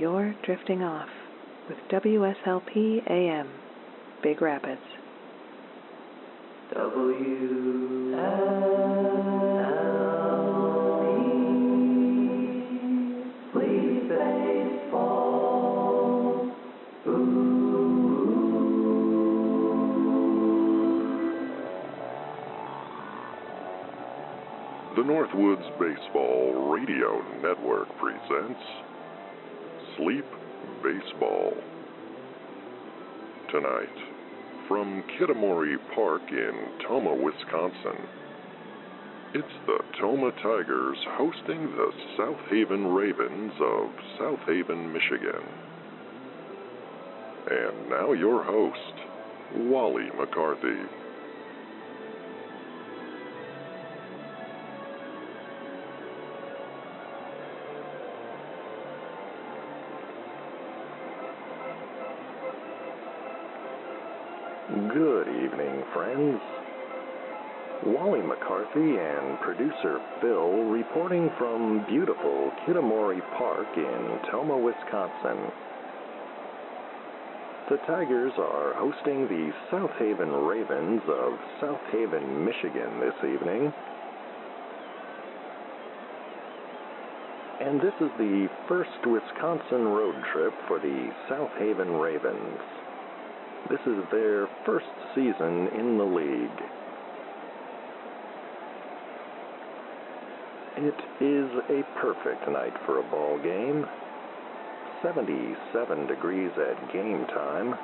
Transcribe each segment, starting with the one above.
you're drifting off with WSLP AM, Big Rapids. Sleep baseball. The Northwoods Baseball Radio Network presents Sleep Baseball. Tonight, from Kitamori Park in Tomah, Wisconsin, it's the Tomah Tigers hosting the South Haven Ravens of South Haven, Michigan. And now your host, Wally McCarthy. Good evening, friends. Wally McCarthy and producer Phil reporting from beautiful Kitamori Park in Tomah, Wisconsin. The Tigers are hosting the South Haven Ravens of South Haven, Michigan this evening. And this is the first Wisconsin road trip for the South Haven Ravens. This is their first season in the league. It is a perfect night for a ball game. 77 degrees at game time,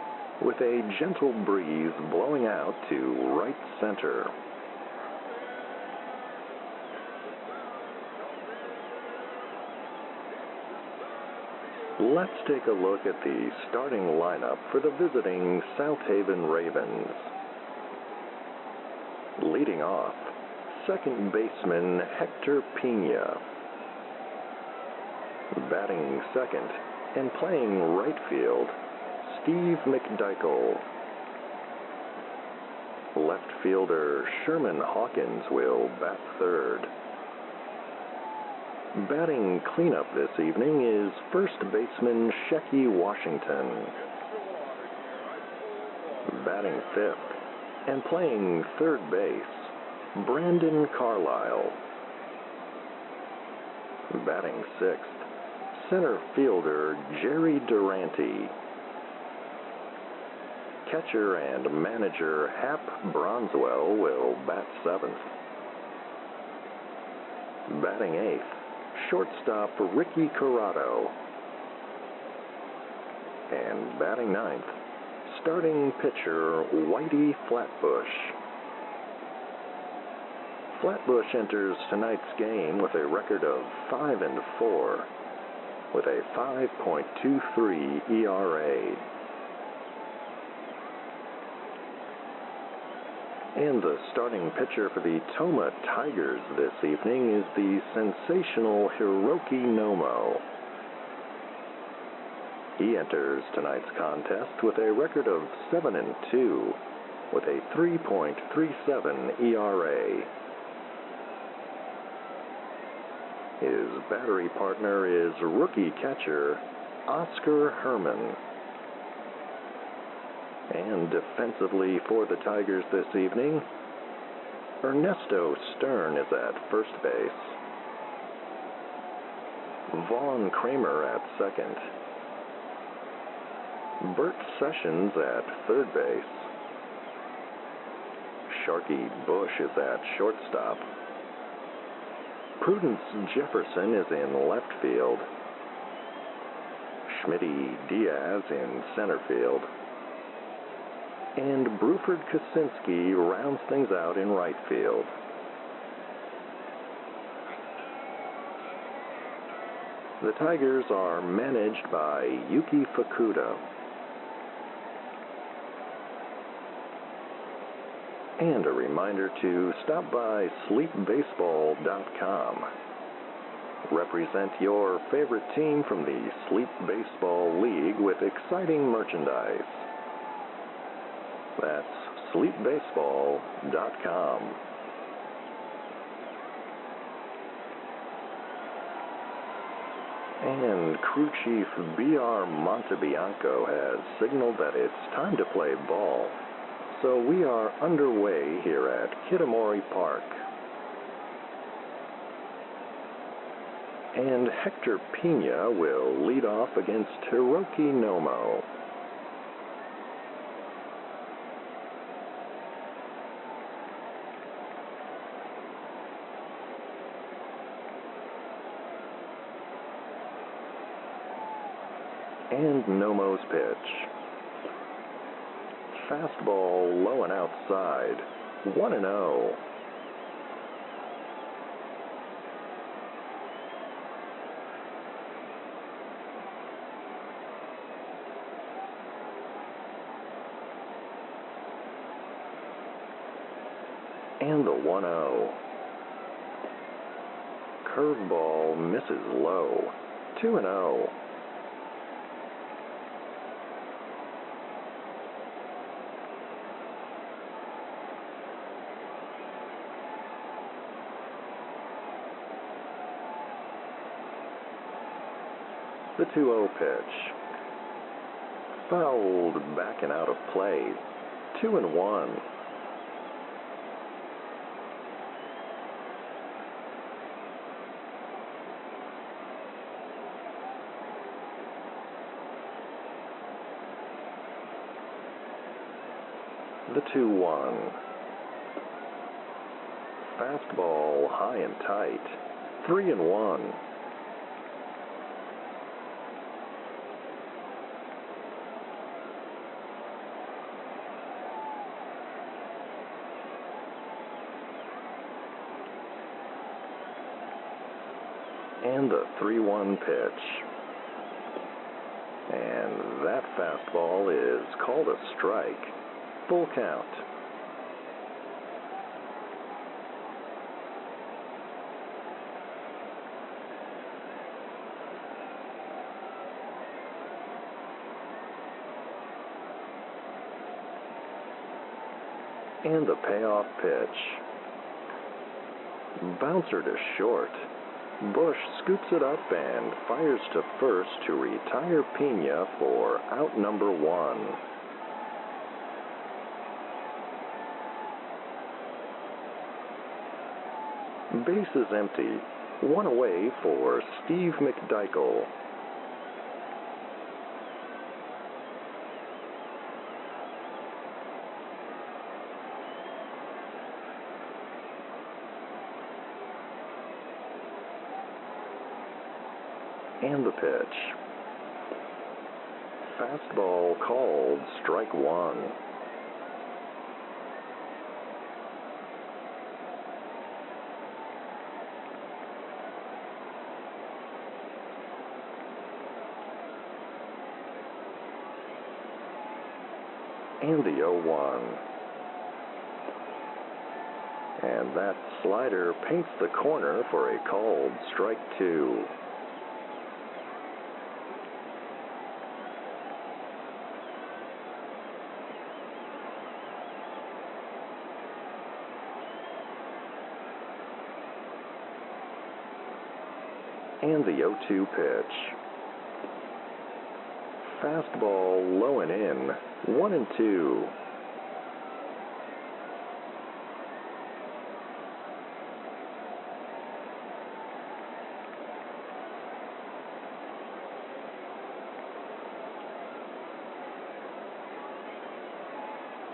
with a gentle breeze blowing out to right center. Let's take a look at the starting lineup for the visiting South Haven Ravens. Leading off, second baseman Hector Pena. Batting second and playing right field, Steve McDykel. Left fielder Sherman Hawkins will bat third. Batting cleanup this evening is first baseman Shecky Washington. Batting fifth and playing third base, Brandon Carlisle. Batting sixth, center fielder Jerry Durante. Catcher and manager Hap Bronswell will bat seventh. Batting eighth, shortstop Ricky Corrado. And batting ninth, starting pitcher Whitey Flatbush. Flatbush enters tonight's game with a record of 5-4, with a 5.23 ERA. And the starting pitcher for the Tomah Tigers this evening is the sensational Hiroki Nomo. He enters tonight's contest with a record of 7-2, with a 3.37 ERA. His battery partner is rookie catcher Oscar Herman. And defensively for the Tigers this evening, Ernesto Stern is at first base. Vaughn Kramer at second. Bert Sessions at third base. Sharky Bush is at shortstop. Prudence Jefferson is in left field. Schmitty Diaz in center field. And Bruford Kosinski rounds things out in right field. The Tigers are managed by Yuki Fukuda. And a reminder to stop by sleepbaseball.com. Represent your favorite team from the Sleep Baseball League with exciting merchandise. That's sleepbaseball.com. And Crew Chief B.R. Montebianco has signaled that it's time to play ball. So we are underway here at Kitamori Park. And Hector Pena will lead off against Hiroki Nomo. And Nomo's pitch. Fastball low and outside. 1-0. And the 1-0. Curveball misses low. 2-0. The 2-0 pitch. Fouled back and out of play. 2-1. The 2-1. Fastball high and tight. 3-1. And the 3-1 pitch. And that fastball is called a strike. Full count. And the payoff pitch. Bouncer to short. Bush scoops it up and fires to first to retire Pena for out number 1. Base is empty. 1 away for Steve McDykel. And the pitch. Fastball called strike 1. And the 0-1. And that slider paints the corner for a called strike 2. And the 0-2 pitch. Fastball low and in. 1-2.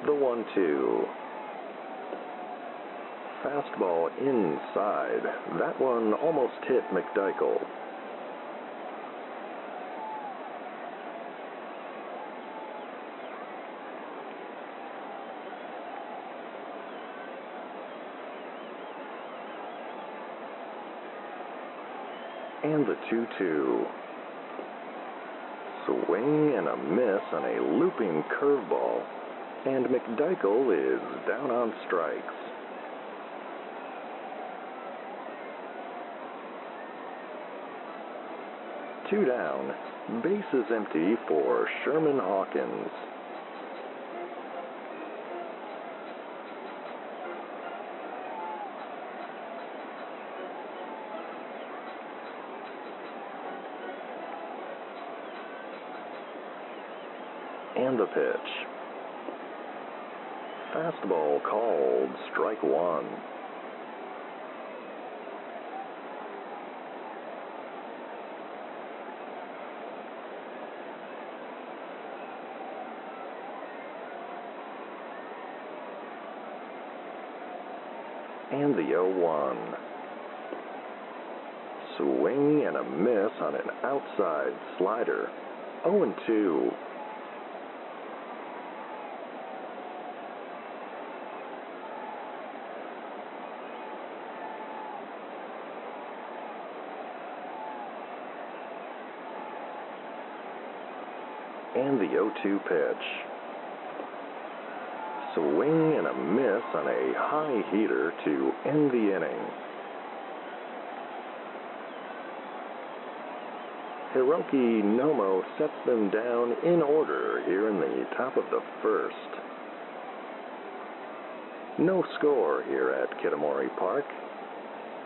The 1-2. Fastball inside. That one almost hit McDykel. And the 2-2. Swing and a miss on a looping curveball. And McDykel is down on strikes. 2 down. Base is empty for Sherman Hawkins. And the pitch. Fastball called, strike one. And the 0-1. Swing and a miss on an outside slider. 0-2. And the 0-2 pitch. Swing and a miss on a high heater to end the inning. Hiroki Nomo sets them down in order here in the top of the first. No score here at Kitamori Park,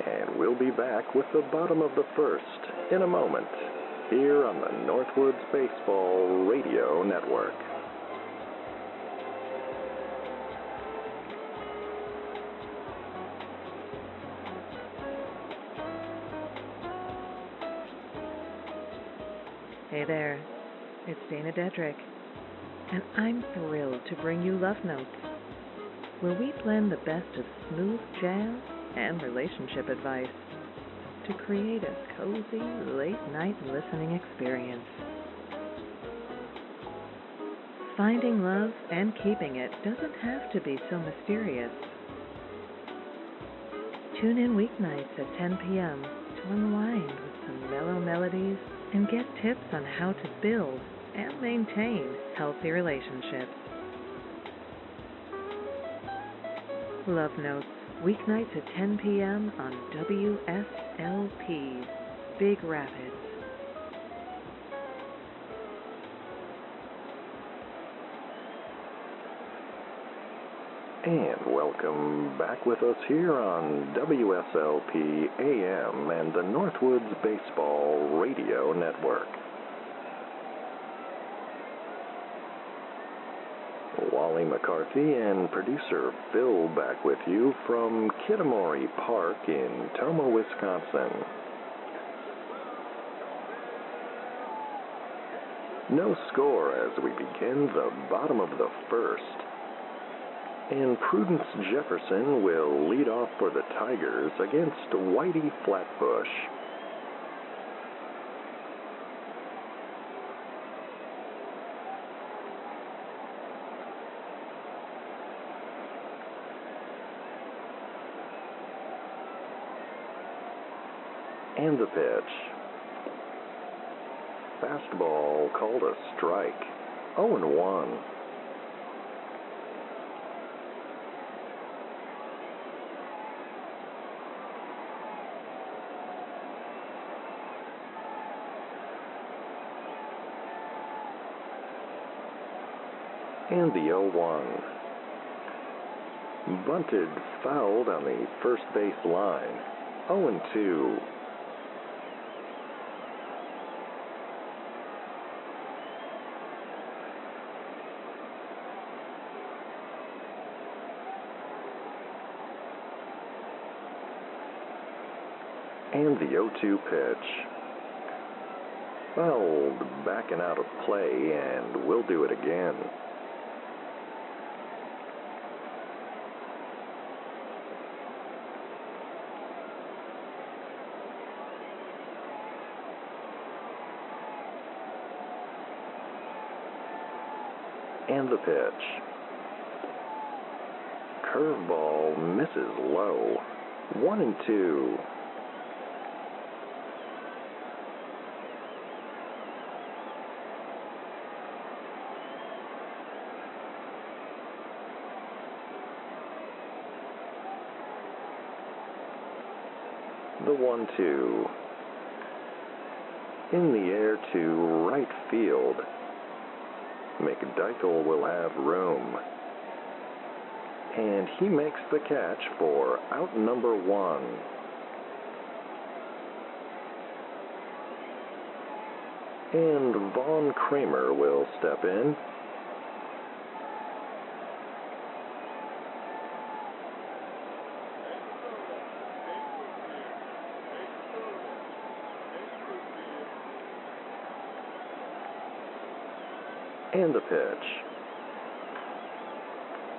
and we'll be back with the bottom of the first in a moment here on the Northwoods Baseball Radio Network. Hey there, it's Dana Dedrick, and I'm thrilled to bring you Love Notes, where we blend the best of smooth jazz and relationship advice to create a cozy late-night listening experience. Finding love and keeping it doesn't have to be so mysterious. Tune in weeknights at 10 p.m. to unwind with some mellow melodies and get tips on how to build and maintain healthy relationships. Love Notes, weeknights at 10 p.m. on WSLP, Big Rapids. And welcome back with us here on WSLP AM and the Northwoods Baseball Radio Network. Wally McCarthy and producer Phil back with you from Kitamori Park in Tomah, Wisconsin. No score as we begin the bottom of the first. And Prudence Jefferson will lead off for the Tigers against Whitey Flatbush. And the pitch. Fastball called a strike. 0-1. And the 0-1. Bunted fouled on the first base line. 0-2. And the 0-2 pitch. Fouled, backing out of play, and we'll do it again. And the pitch. Curveball misses low. 1-2. The 1-2. In the air to right field. McDykel will have room. And he makes the catch for out number 1. And Vaughn Kramer will step in And the pitch.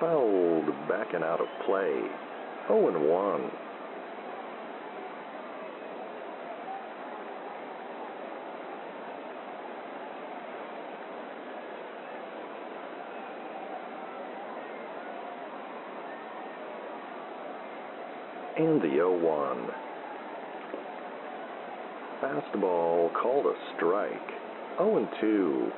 Fouled back and out of play. 0-1. And the 0-1. Fastball called a strike. 0-2.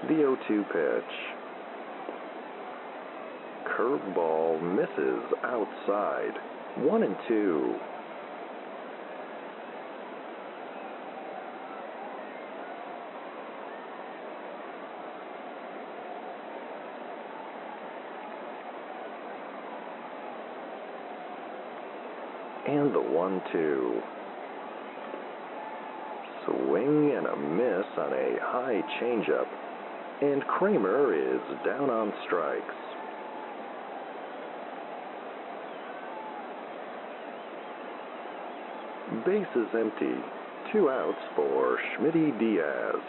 The 0-2 pitch. Curveball misses outside. 1-2. And the 1-2. Swing and a miss on a high changeup, and Kramer is down on strikes. Bases empty. 2 outs for Schmitty Diaz.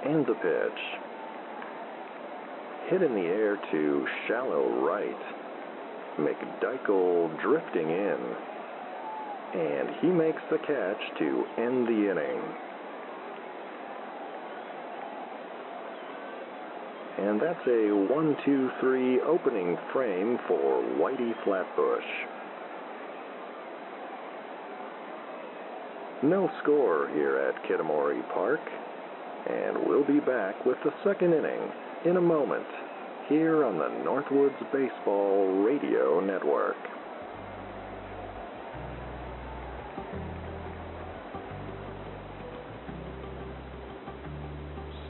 And the pitch. Hit in the air to shallow right. McDykel drifting in. And he makes the catch to end the inning. And that's a 1-2-3 opening frame for Whitey Flatbush. No score here at Kitamori Park. And we'll be back with the second inning in a moment here on the Northwoods Baseball Radio Network.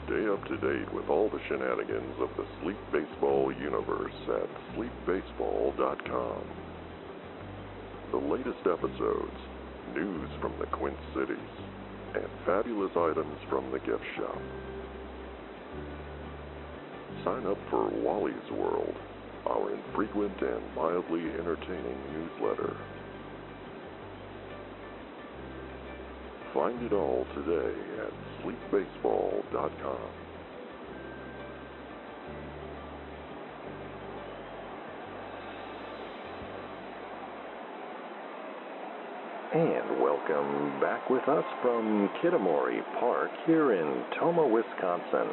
Stay up to date with all the shenanigans of the Sleep Baseball universe at sleepbaseball.com. The latest episodes, news from the Quint Cities, and fabulous items from the gift shop. Sign up for Wally's World, our infrequent and mildly entertaining newsletter. Find it all today at sleepbaseball.com. And welcome back with us from Kitamori Park here in Tomah, Wisconsin.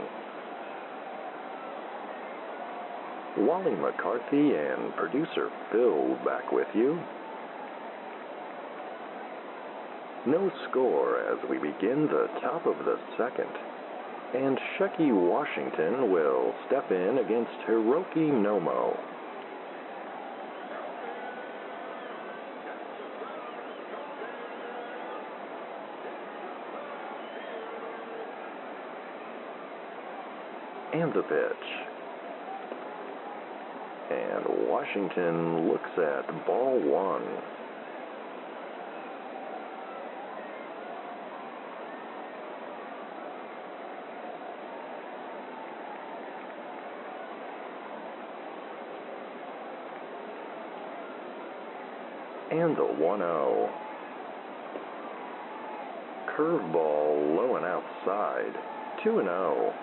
Wally McCarthy and producer Phil back with you. No score as we begin the top of the second. And Shecky Washington will step in against Hiroki Nomo. And the pitch. And Washington looks at ball 1. And the 1-0. Curveball low and outside. 2-0.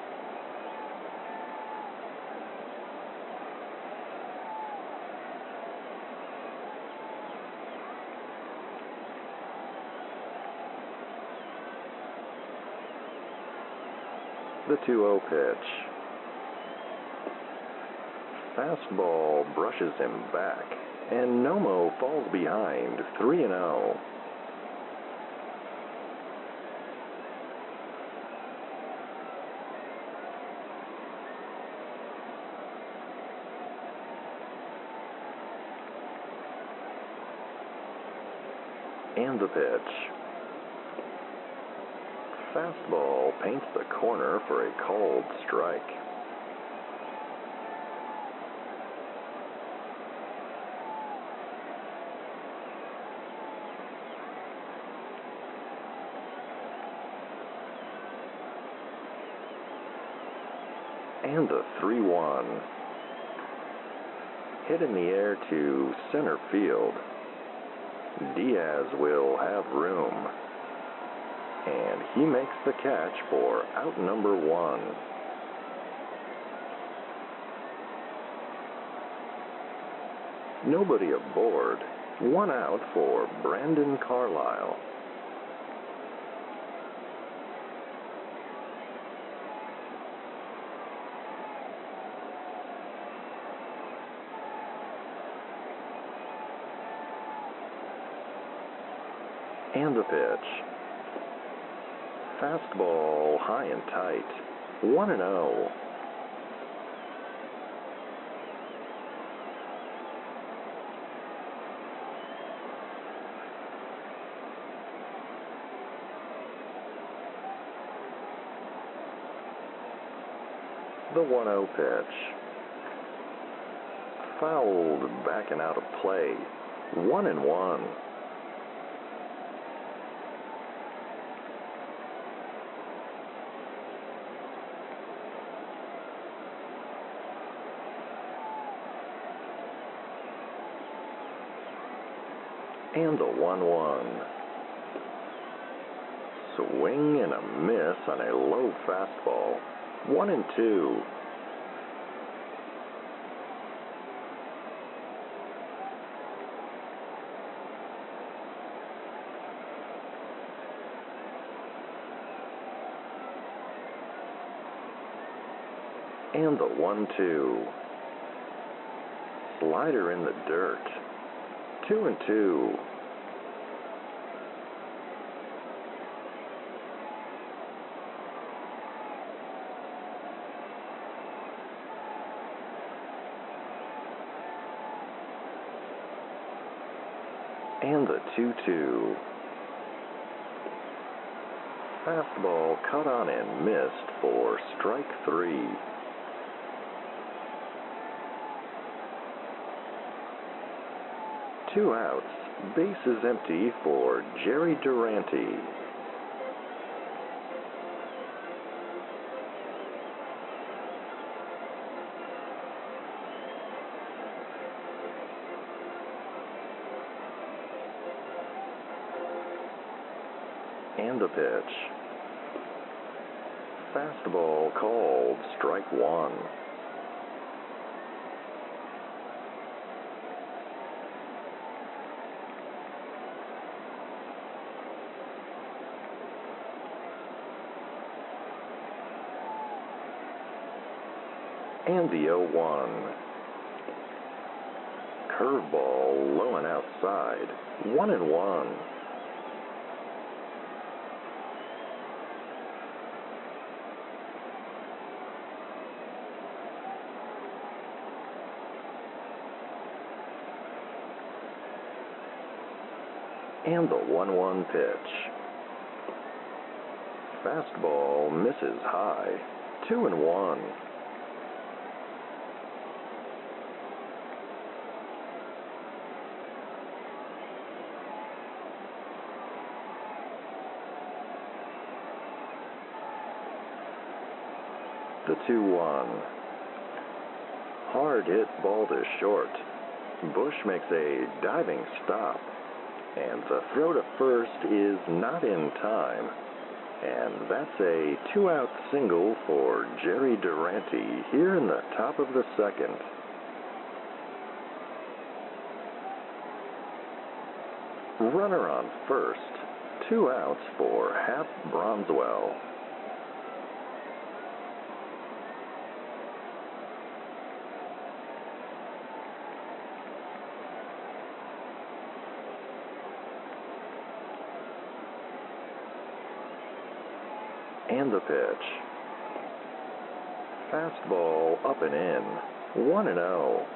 The 2-0 pitch. Fastball brushes him back, and Nomo falls behind 3-0. And the pitch. Fastball paints the corner for a called strike. And the 3-1. Hit in the air to center field. Diaz will have room. And he makes the catch for out number 1. Nobody aboard. 1 out for Brandon Carlisle. And the pitch. Fastball high and tight. 1-0. The 1-0 pitch. Fouled back and out of play. 1-1. And the 1-1. Swing and a miss on a low fastball. 1-2. And the 1-2. Slider in the dirt. 2-2. And the 2-2. Fastball cut on and missed for strike 3. Two outs, bases empty for Jerry Durante. And the pitch. Fastball called strike 1. And the 0-1. Curveball low and outside. 1-1. And the 1-1 pitch. Fastball misses high. 2-1. The 2-1. Hard hit ball to short. Bush makes a diving stop. And the throw to first is not in time. And that's a 2-out single for Jerry Durante here in the top of the second. Runner on first. 2 outs for Hap Bronswell. And the pitch. Fastball up and in. 1-0.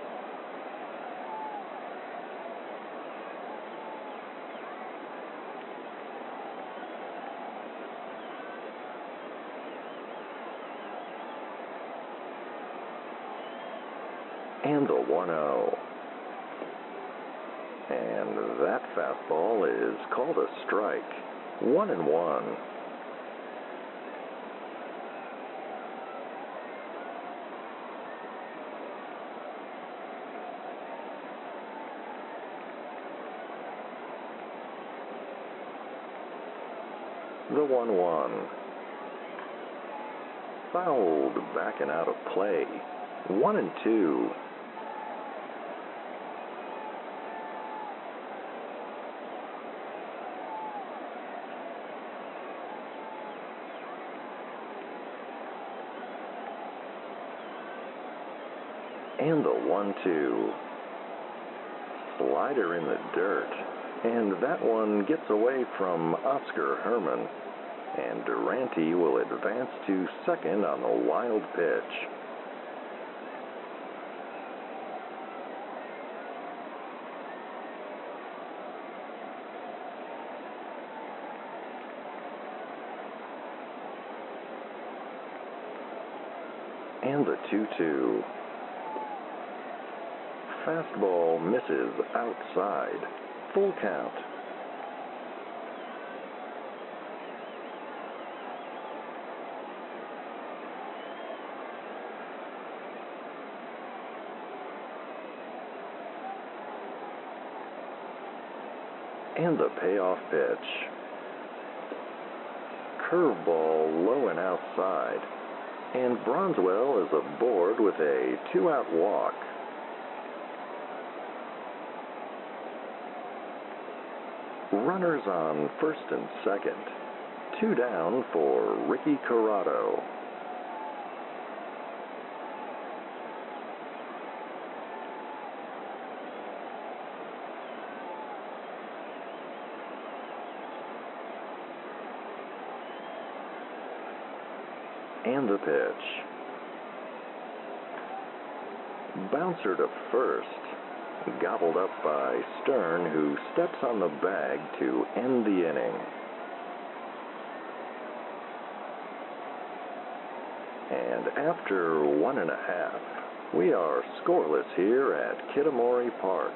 And the 1-0. And that fastball is called a strike. 1-1. The 1-1. Fouled back and out of play. 1-2. And the 1-2. Slider in the dirt. And that one gets away from Oscar Herman. And Durante will advance to second on the wild pitch. And the 2-2. Fastball misses outside. Full count. And the payoff pitch. Curveball low and outside. And Bronswell is aboard with a 2-out walk. Runners on first and second. 2 down for Ricky Corrado. And the pitch. Bouncer to first. Gobbled up by Stern, who steps on the bag to end the inning. And after 1.5, we are scoreless here at Kitamori Park.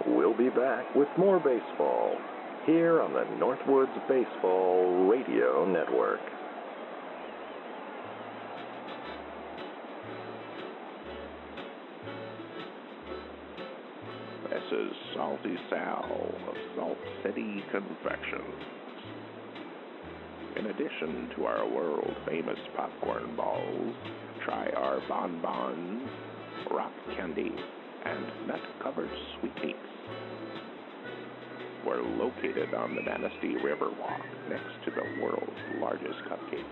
We'll be back with more baseball here on the Northwoods Baseball Radio Network. This is Salty Sal of Salt City Confections. In addition to our world-famous popcorn balls, try our bonbons, rock candy, and nut-covered sweetmeats. We're located on the Manistee Riverwalk next to the world's largest cupcake.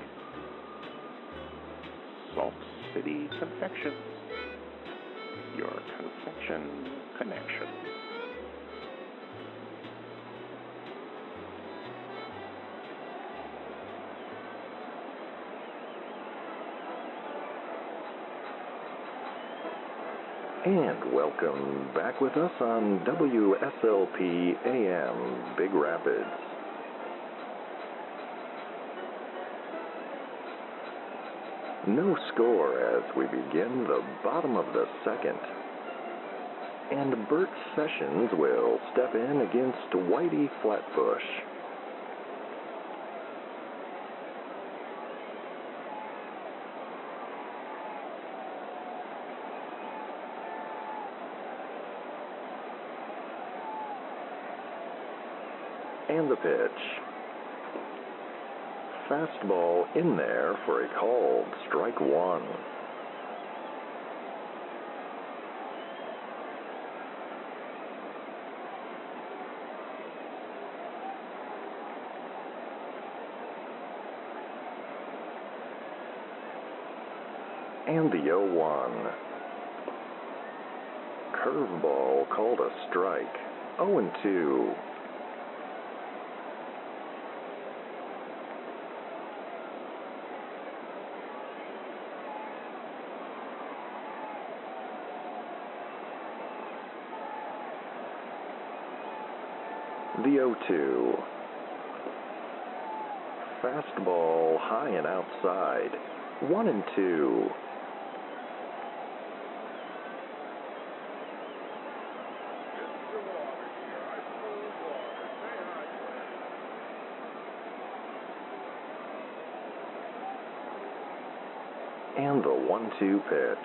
Salt City Confections, your confection connection. And welcome back with us on WSLP AM Big Rapids. No score as we begin the bottom of the second. And Bert Sessions will step in against Whitey Flatbush. And the pitch. Fastball in there for a called strike one. And the 0-1. Curveball called a strike. 0-2. The 0-2. Fastball high and outside. 1-2. And the 1-2 pitch.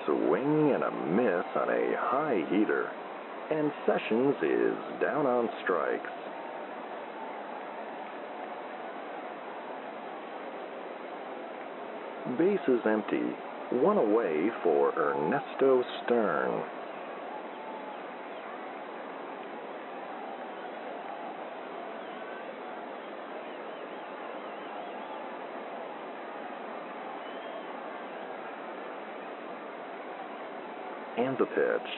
Swing and a miss on a high heater. and Sessions is down on strikes. Bases empty, one away for Ernesto Stern. And the pitch.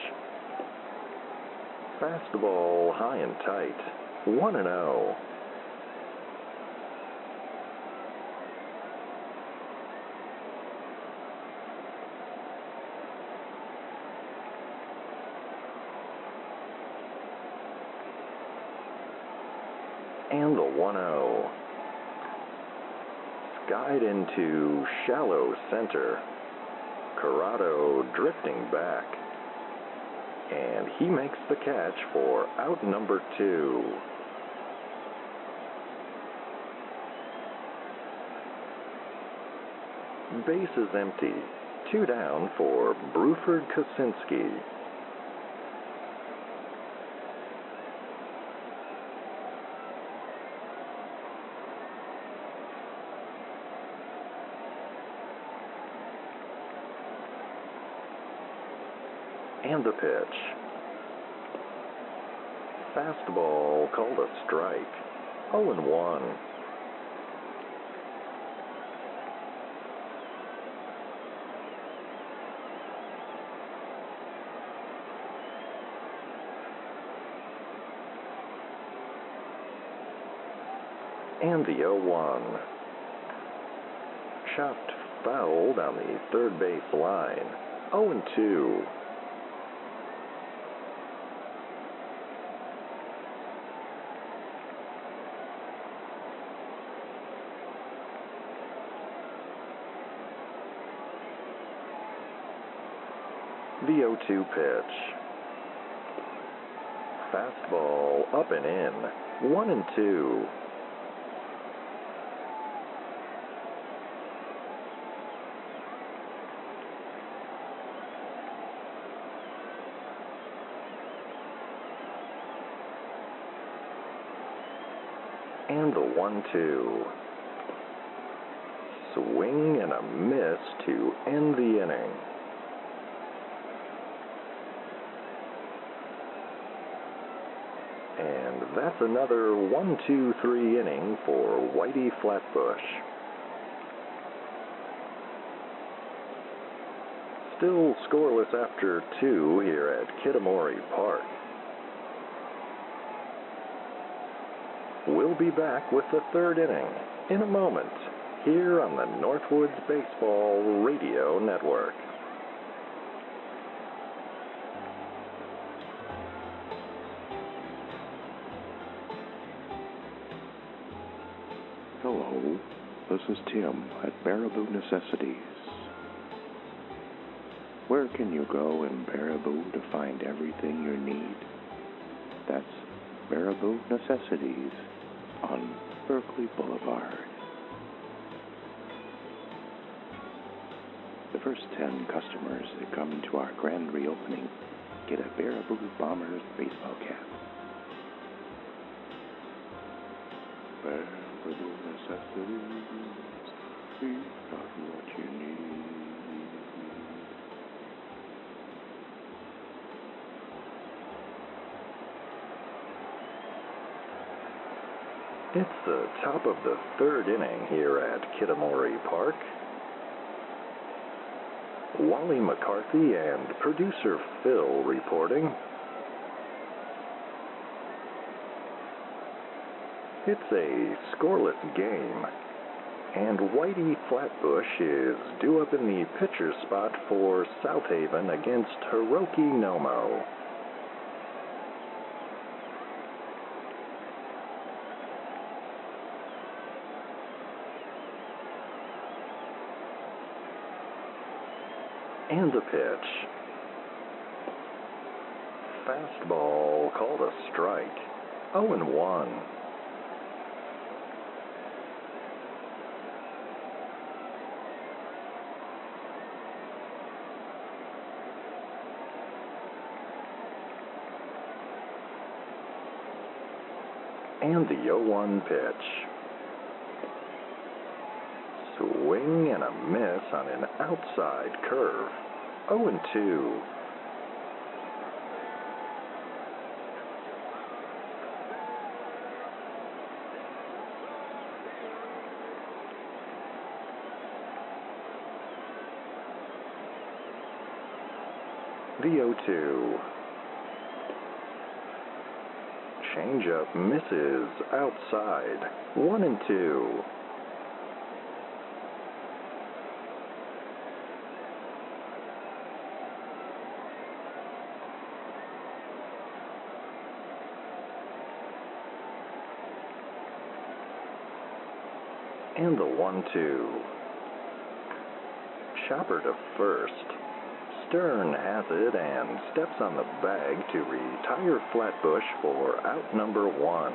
Fastball high and tight, 1-0. And the 1-0. Skied into shallow center. Corrado drifting back. And he makes the catch for out number 2. Bases empty. 2 down for Bruford Kosinski. And the pitch. Fastball called a strike. 0-1. And the 0-1. Chopped foul down the third base line. 0-2. The 0-2 pitch. Fastball up and in. 1-2. And the 1-2. Swing and a miss to end the inning. And that's another 1-2-3 inning for Whitey Flatbush. Still scoreless after 2 here at Kitamori Park. We'll be back with the third inning in a moment here on the Northwoods Baseball Radio Network. Hello, this is Tim at Baraboo Necessities. Where can you go in Baraboo to find everything you need? That's Baraboo Necessities on Berkeley Boulevard. The first 10 customers that come to our grand reopening get a Baraboo Bombers baseball cap. Baraboo Necessities, we've got what you need. It's the top of the third inning here at Kitamori Park. Wally McCarthy and producer Phil reporting. It's a scoreless game, and Whitey Flatbush is due up in the pitcher's spot for South Haven against Hiroki Nomo. And the pitch. Fastball called a strike. 0-1. And the 0-1 pitch. Swing and a miss on an outside curve. 0-2. The 0-2. Changeup misses outside. 1-2. And the 1-2. Chopper to first. Stern has it and steps on the bag to retire Flatbush for out number 1.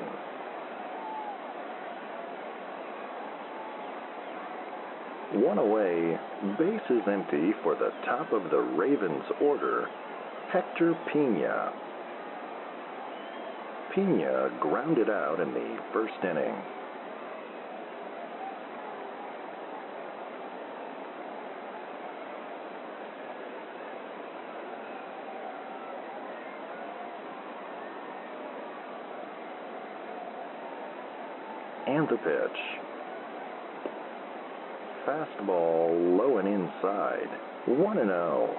One away, base is empty for the top of the Ravens order, Hector Pena. Pena grounded out in the first inning. And the pitch. Fastball low and inside. 1-0.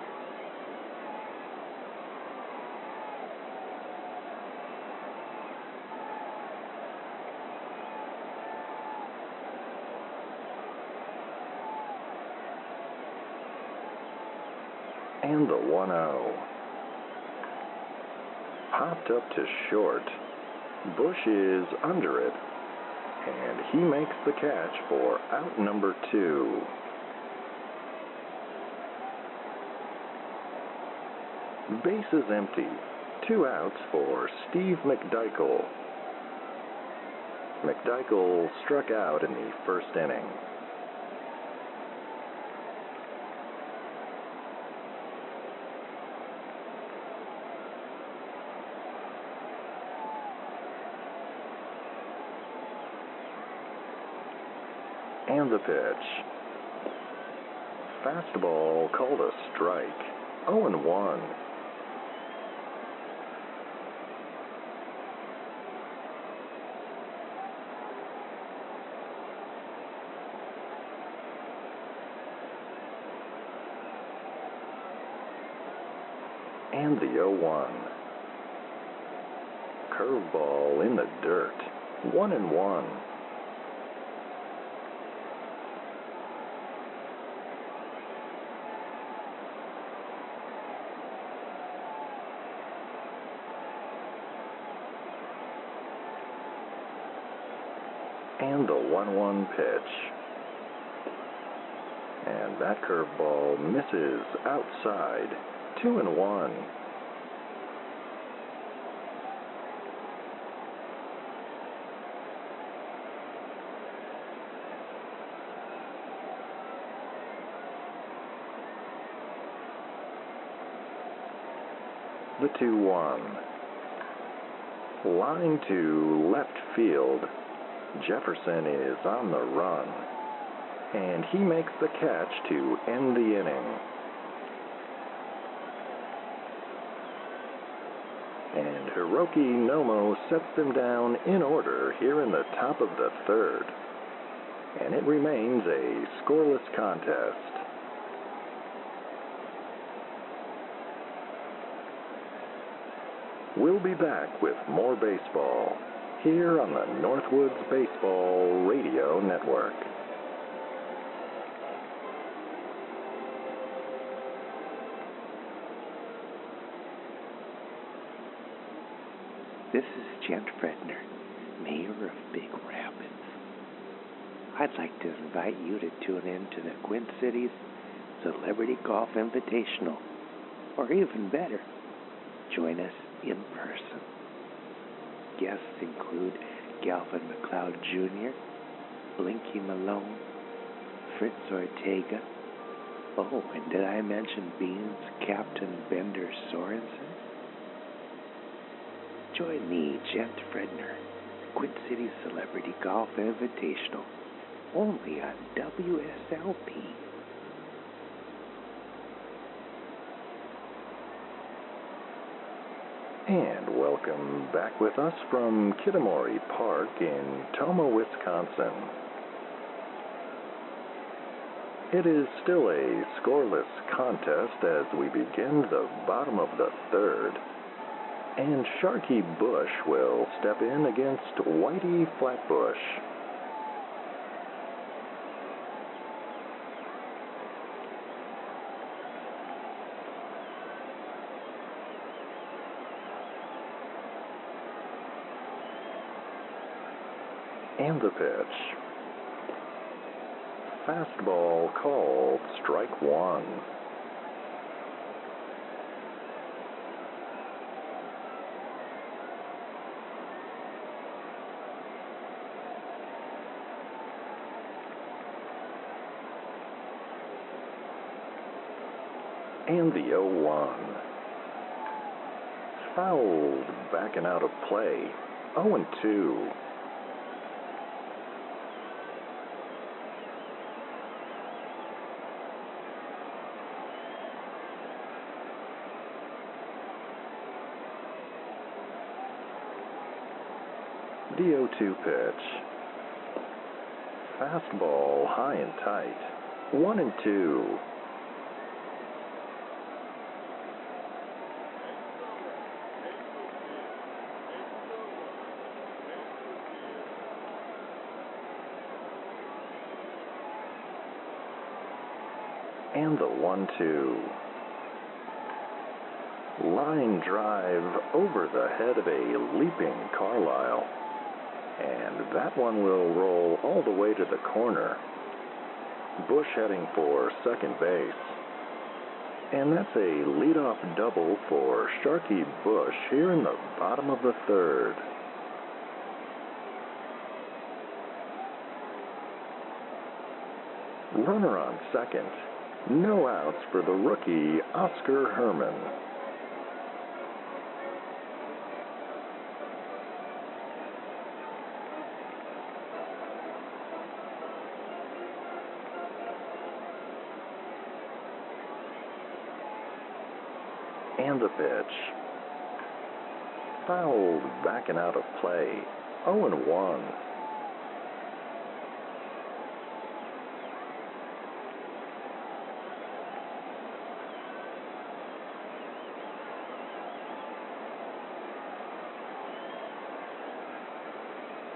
And the 1-0. Popped up to short. Bush is under it. And he makes the catch for out number 2. Base is empty. 2 outs for Steve McDykel. McDykel struck out in the first inning. And the pitch. Fastball called a strike. 0-1. And the 0-1. Curveball in the dirt. 1-1. And the 1-1 pitch. And that curveball misses outside. 2-1. The 2-1. Line to left field. Jefferson is on the run, and he makes the catch to end the inning. And Hiroki Nomo sets them down in order here in the top of the third, and it remains a scoreless contest. We'll be back with more baseball here on the Northwoods Baseball Radio Network. This is Gent Fredner, Mayor of Big Rapids. I'd like to invite you to tune in to the Quint Cities Celebrity Golf Invitational, or even better, join us in person. Guests include Galvin McLeod Jr., Blinky Malone, Fritz Ortega. Oh, and did I mention Beans Captain Bender Sorensen? Join me, Gent Fredner, Quid City Celebrity Golf Invitational, only on WSLP. And welcome back with us from Kitamori Park in Tomah, Wisconsin. It is still a scoreless contest as we begin the bottom of the third, and Sharky Bush will step in against Whitey Flatbush. And the pitch. Fastball called strike one. And the 0-1. Fouled back and out of play. 0-2. The 0-2 pitch. Fastball high and tight. 1-2. And the 1-2. Line drive over the head of a leaping Carlisle. And that one will roll all the way to the corner. Bush heading for second base. And that's a leadoff double for Sharky Bush here in the bottom of the third. Runner on second. No outs for the rookie Oscar Herman. And the pitch. Fouled back and out of play. 0-1.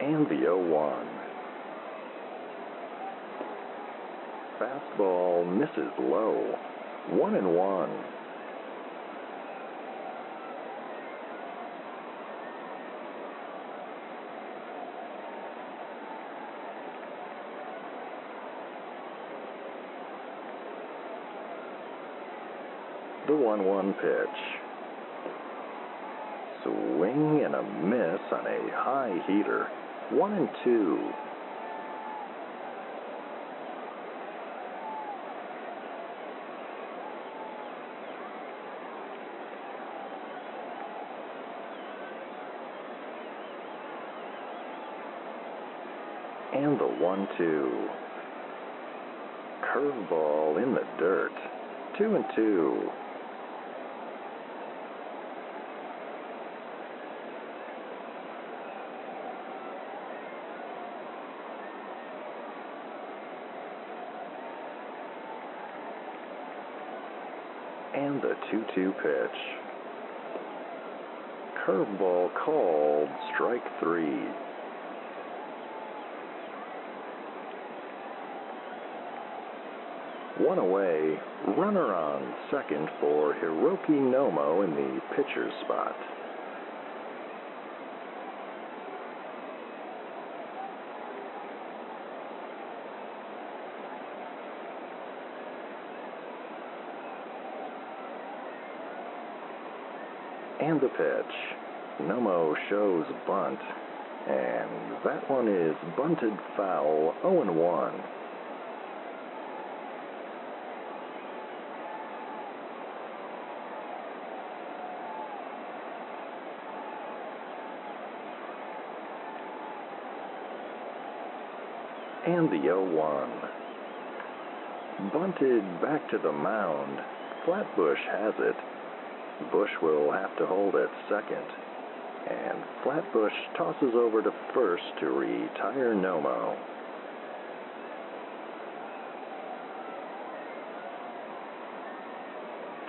And the 0-1. Fastball misses low. 1-1. The 1-1 pitch. Swing and a miss on a high heater. 1-2. And the 1-2. Curveball in the dirt. 2-2. And the 2-2 pitch. Curveball called strike three. One away, runner on second for Hiroki Nomo in the pitcher's spot. And the pitch. Nomo shows bunt, and that one is bunted foul. 0-1. And the 0-1. Bunted back to the mound. Flatbush has it. Bush will have to hold at second. And Flatbush tosses over to first to retire Nomo.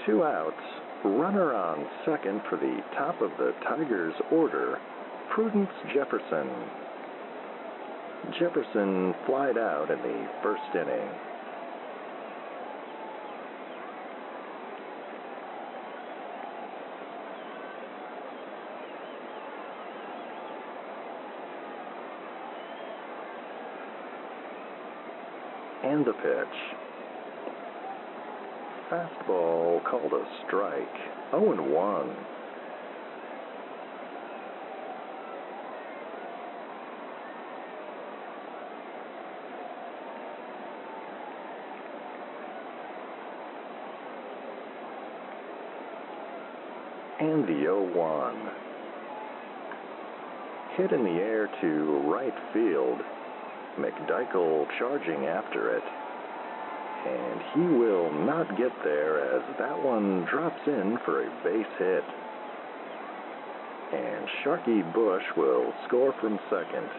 Two outs. Runner on second for the top of the Tigers' order, Prudence Jefferson. Jefferson flied out in the first inning. And the pitch. Fastball called a strike. 0-1. And the 0-1. Hit in the air to right field. McDykel charging after it. And he will not get there as that one drops in for a base hit. And Sharky Bush will score from second.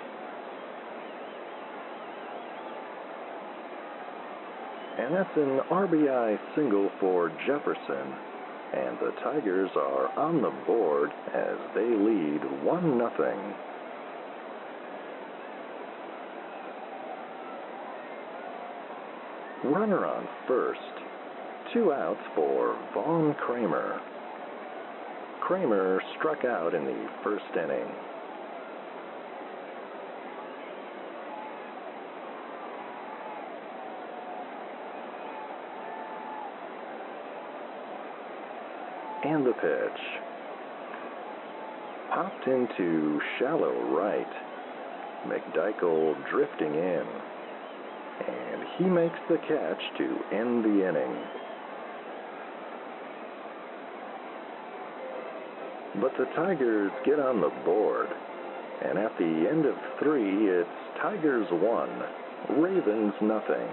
And that's an RBI single for Jefferson. And the Tigers are on the board as they lead 1-0. Runner on first. Two outs for Vaughn Kramer. Kramer struck out in the first inning. And the pitch. Popped into shallow right. McDykel drifting in. And he makes the catch to end the inning. But the Tigers get on the board. And at the end of 3, it's Tigers 1, Ravens nothing.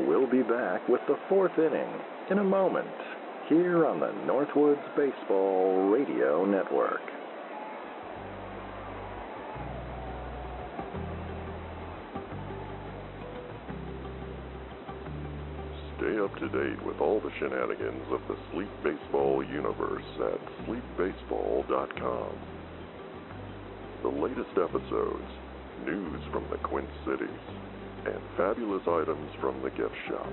We'll be back with the 4th inning in a moment here on the Northwoods Baseball Radio Network. Stay up to date with all the shenanigans of the Sleep Baseball universe at sleepbaseball.com. The latest episodes, news from the Quint Cities, and fabulous items from the gift shop.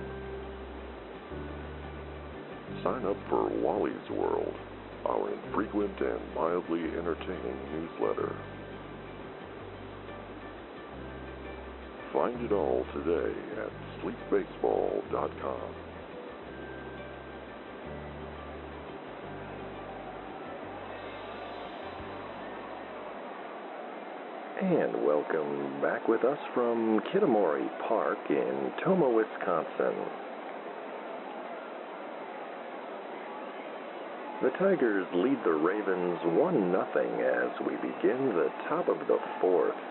Sign up for Wally's World, our infrequent and mildly entertaining newsletter. Find it all today at sleepbaseball.com. And welcome back with us from Kitamori Park in Tomah, Wisconsin. The Tigers lead the Ravens 1-0 as we begin the top of the 4th.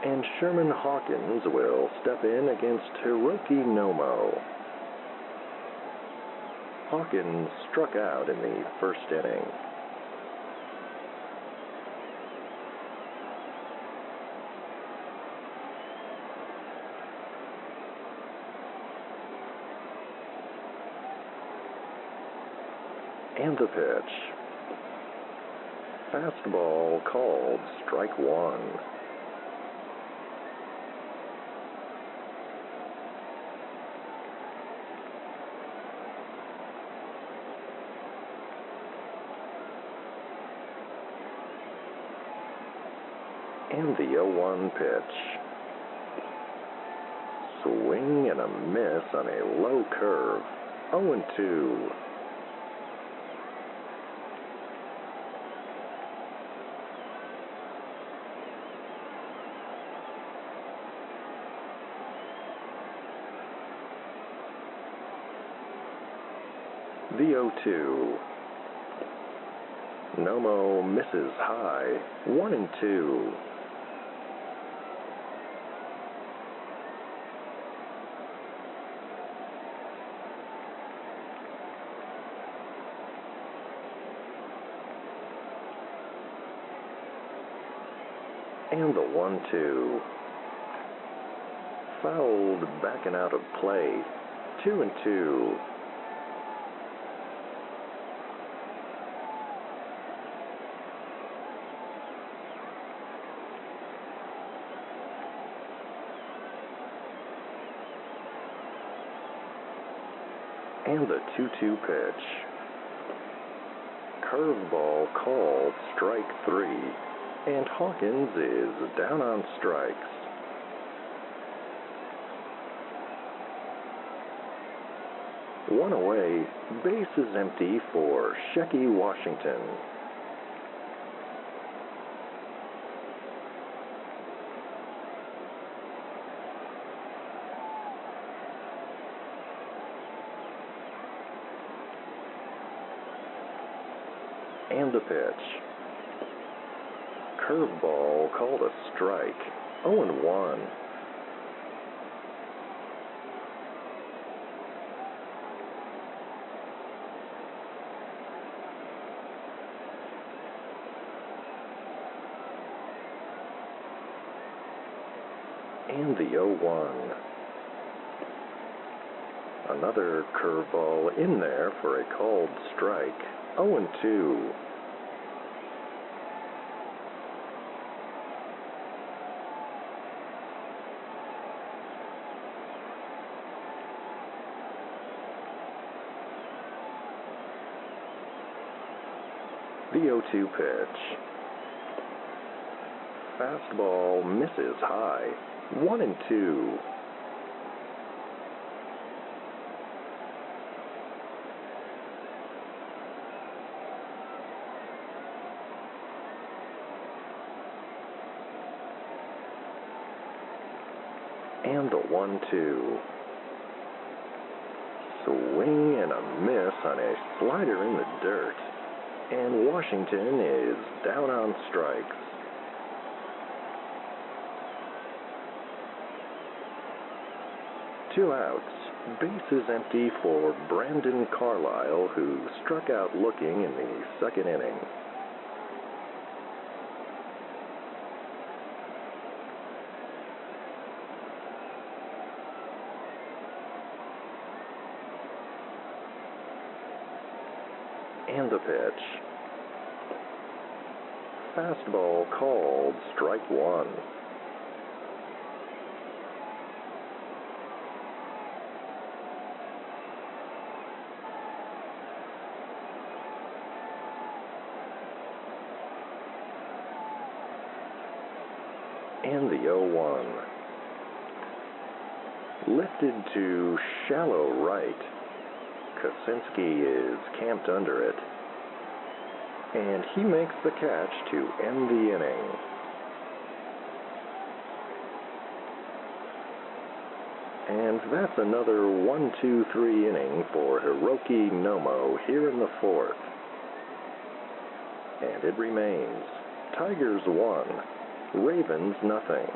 And Sherman Hawkins will step in against Hiroki Nomo. Hawkins struck out in the first inning. And the pitch. Fastball called strike 1. And the 0-1 pitch. Swing and a miss on a low curve. 0-2. The 0-2. Nomo misses high, 1-2. And the 1-2. Fouled, backing out of play, 2-2. And the 2-2 pitch. Curveball called, strike 3. And Hawkins is down on strikes. One away, base is empty for Shecky Washington. And the pitch. Curveball called a strike, 0-1. And the 0-1. Another curveball in there for a called strike, 0-2. The 0-2 pitch. Fastball misses high, 1-2. And the 1-2. Swing and a miss on a slider in the dirt. And Washington is down on strikes. Two outs. Base is empty for Brandon Carlisle, who struck out looking in the second inning. And the pitch. Fastball called, strike 1. And the 0-1. Lifted to shallow right. Kosinski is camped under it, and he makes the catch to end the inning. And that's another 1-2-3 inning for Hiroki Nomo here in the fourth. And it remains Tigers 1, Ravens nothing.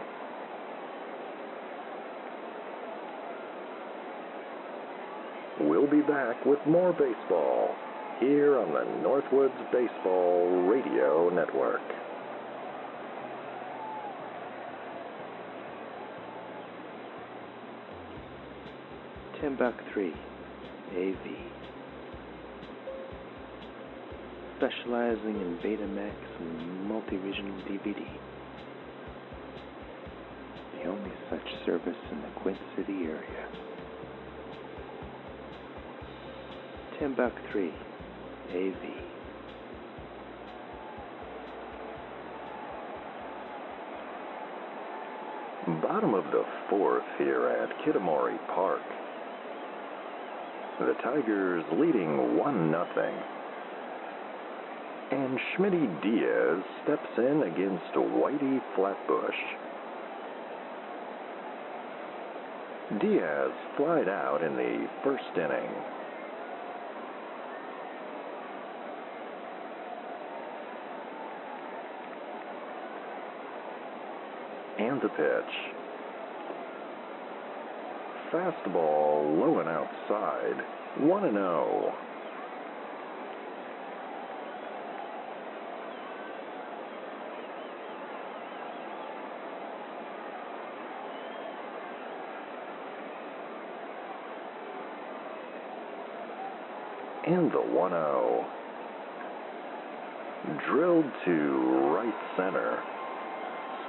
We'll be back with more baseball here on the Northwoods Baseball Radio Network. $10.3 AV. Specializing in Betamax and multi-regional DVD. The only such service in the Quint City area. $10.3 AV. Bottom of the fourth here at Kitamori Park. The Tigers leading 1-0. And Schmitty Diaz steps in against Whitey Flatbush. Diaz flied out in the first inning. And the pitch. Fastball low and outside, 1-0. And the 1-0. Drilled to right center.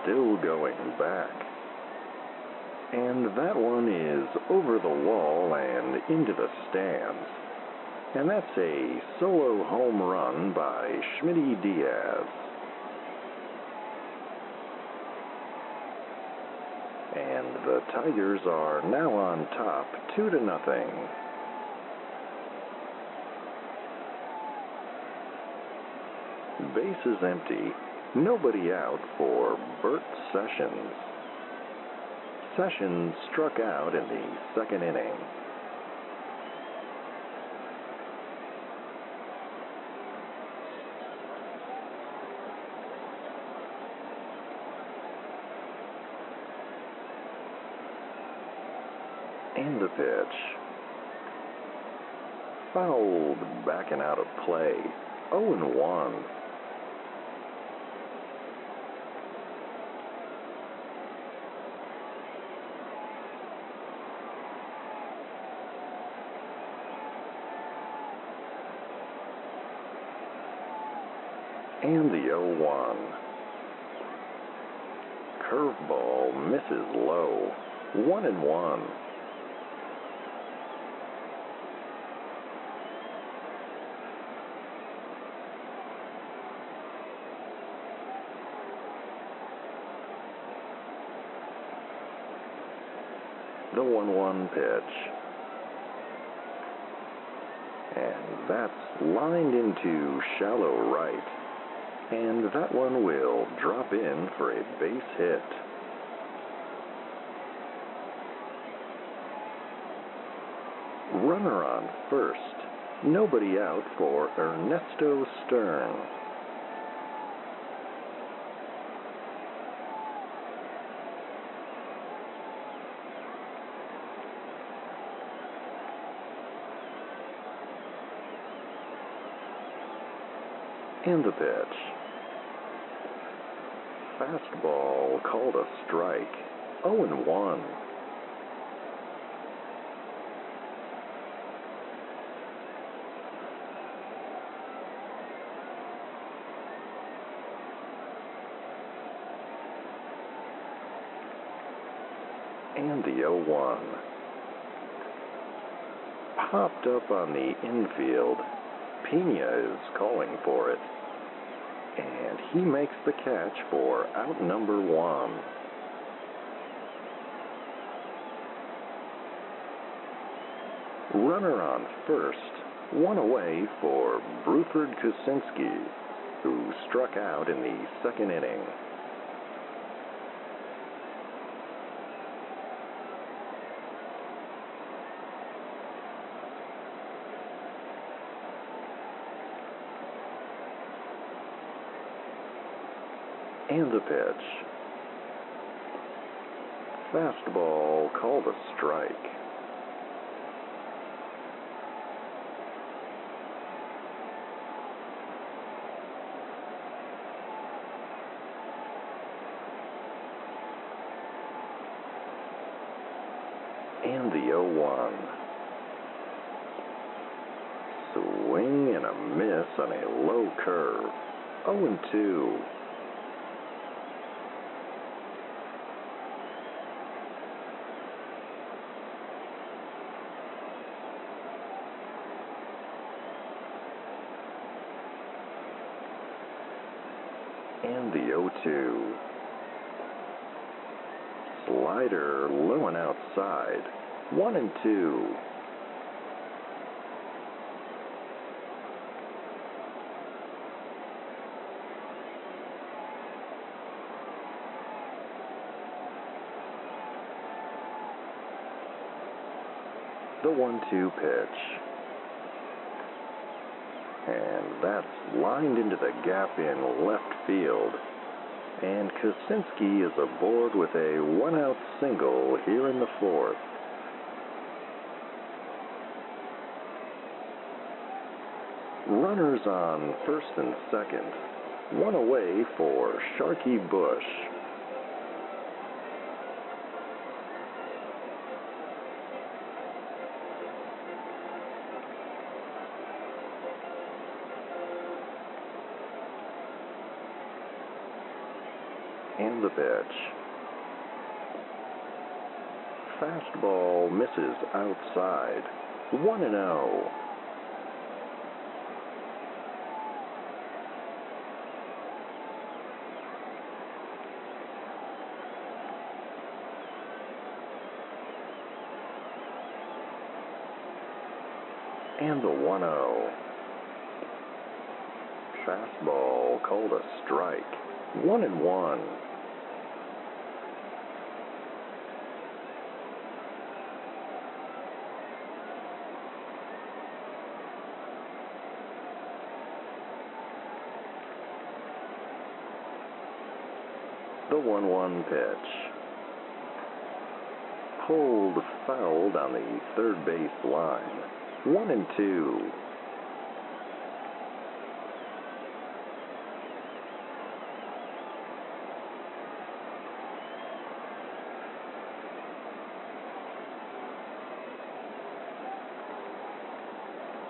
Still going back. And that one is over the wall and into the stands. And that's a solo home run by Schmitty Diaz. And the Tigers are now on top, 2-0. Bases empty, nobody out for Bert Sessions. Sessions struck out in the second inning. And the pitch. Fouled back and out of play, 0-1. And the 0-1. Curveball misses low. 1-1. The 1-1 pitch. And that's lined into shallow right. And that one will drop in for a base hit. Runner on first. Nobody out for Ernesto Stern. And the pitch. Fastball called a strike, 0-1. And the 0-1. Popped up on the infield. Pena is calling for it. And he makes the catch for out number 1. Runner on first, one away for Bruford Kuczynski, who struck out in the second inning. And the pitch. Fastball called a strike. And the 0-1. Swing and a miss on a low curve. 0-2. And the 0-2. Slider low and outside. 1-2. The 1-2 pitch. And that's lined into the gap in left field. And Kosinski is aboard with a one-out single here in the fourth. Runners on first and second. One away for Sharky Bush. And the pitch. Fastball misses outside. 1-0. And the 1-0. Fastball called a strike. 1-1. The 1-1 pitch. Pulled foul down the third base line. 1-2.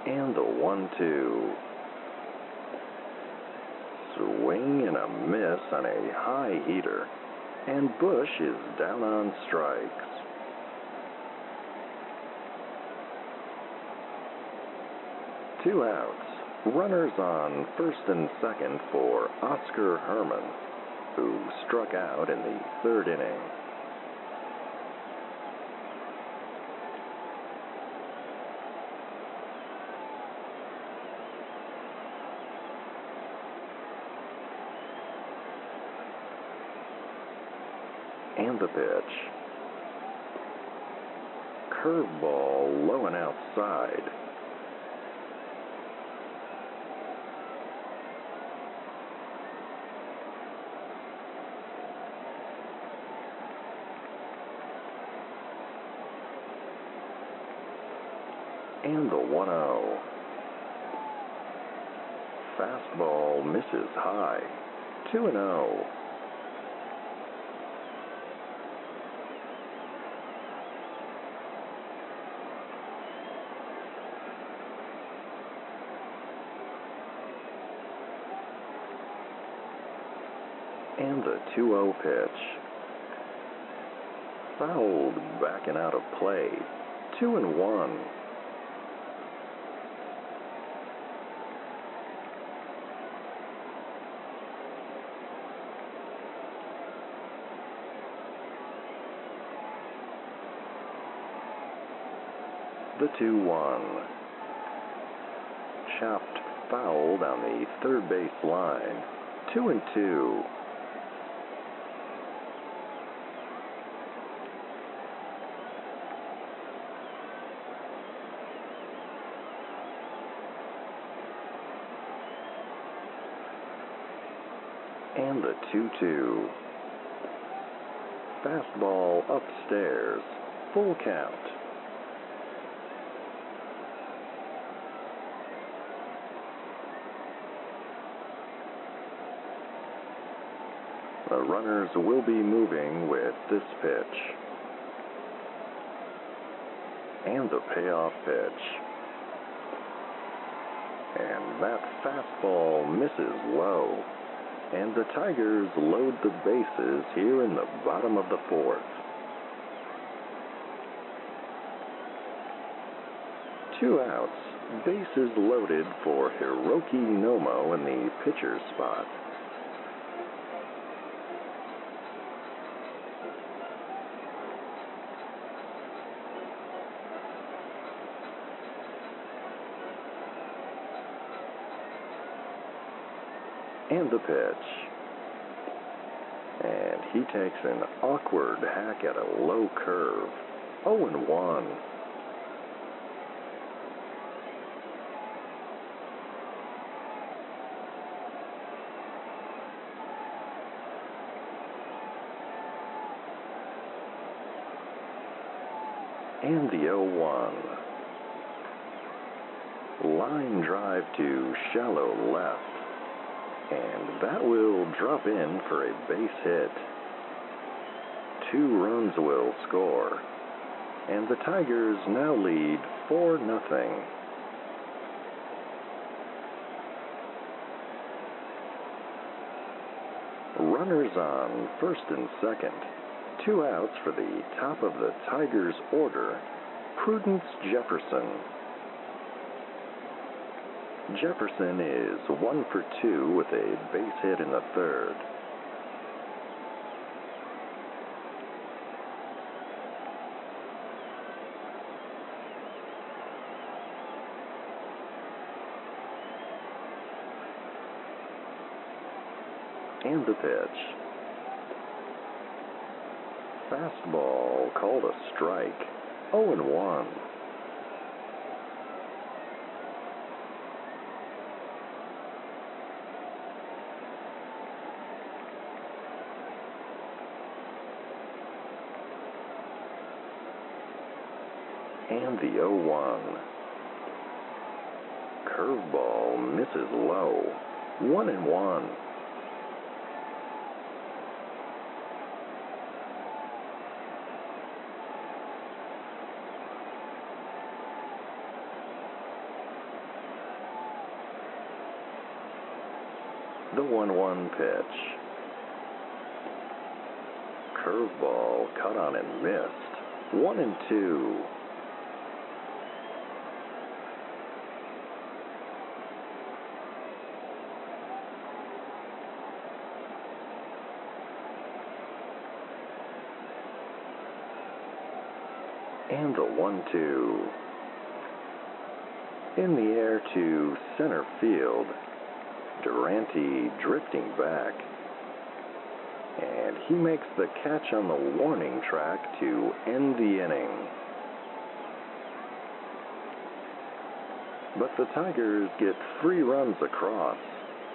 And the 1-2. Swing and a miss on a high heater. And Bush is down on strikes. Two outs. Runners on first and second for Oscar Herman, who struck out in the third inning. And the pitch. Curveball low and outside. And the 1-0. Fastball misses high. 2-0. And the 2-0 pitch. Fouled back and out of play. 2-1. The 2-1. Chopped foul down the third base line. 2-2. And the 2-2. Fastball upstairs. Full count. The runners will be moving with this pitch. And the payoff pitch. And that fastball misses low. And the Tigers load the bases here in the bottom of the fourth. 2 outs, bases loaded for Hiroki Nomo in the pitcher's spot. And the pitch. And he takes an awkward hack at a low curve. 0-1. And the 0-1. Line drive to shallow left. And that will drop in for a base hit. 2 runs will score. And the Tigers now lead 4-0. Runners on first and second. 2 outs for the top of the Tigers' order, Prudence Jefferson. Jefferson is 1 for 2 with a base hit in the third. And the pitch. Fastball called a strike. 0-1. And the 0-1. Curveball misses low. 1-1. The 1-1 pitch. Curveball cut on and missed. 1-2. And the 1-2. In the air to center field. Durante drifting back. And he makes the catch on the warning track to end the inning. But the Tigers get 3 runs across,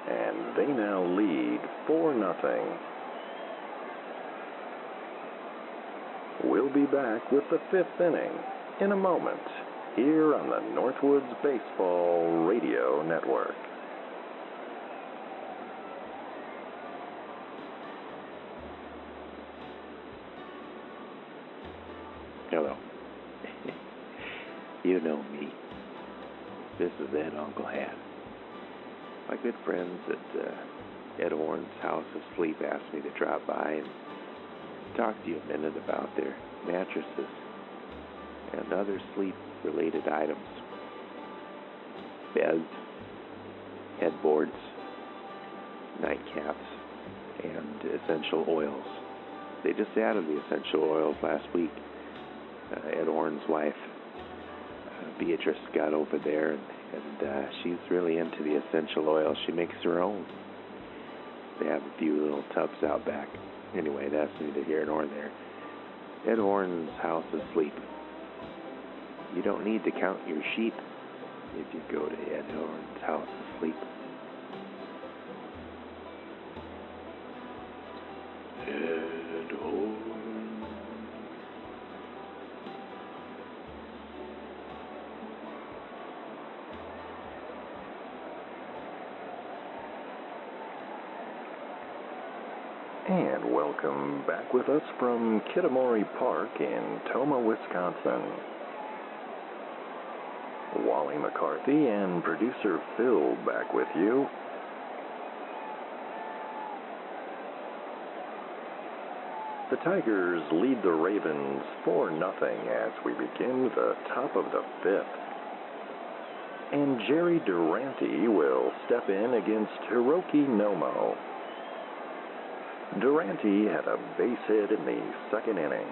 and they now lead 4-0. We'll be back with the 5th inning in a moment, here on the Northwoods Baseball Radio Network. Hello. You know me. This is Ed Uncle Hat. My good friends at Ed Orn's House of Sleep asked me to drop by and talk to you a minute about their mattresses and other sleep-related items. Beds, headboards, nightcaps, and essential oils. They just added the essential oils last week. Ed Orn's wife, Beatrice, got over there, and she's really into the essential oils. She makes her own. They have a few little tubs out back. Anyway, that's neither here nor there. Ed Orn's House of Sleep. You don't need to count your sheep if you go to Ed Orn's House of Sleep. Ed Orn. And welcome back with us from Kitamori Park in Tomah, Wisconsin. Wally McCarthy and producer Phil back with you. The Tigers lead the Ravens 4-0 as we begin the top of the 5th. And Jerry Durante will step in against Hiroki Nomo. Durante had a base hit in the 2nd inning.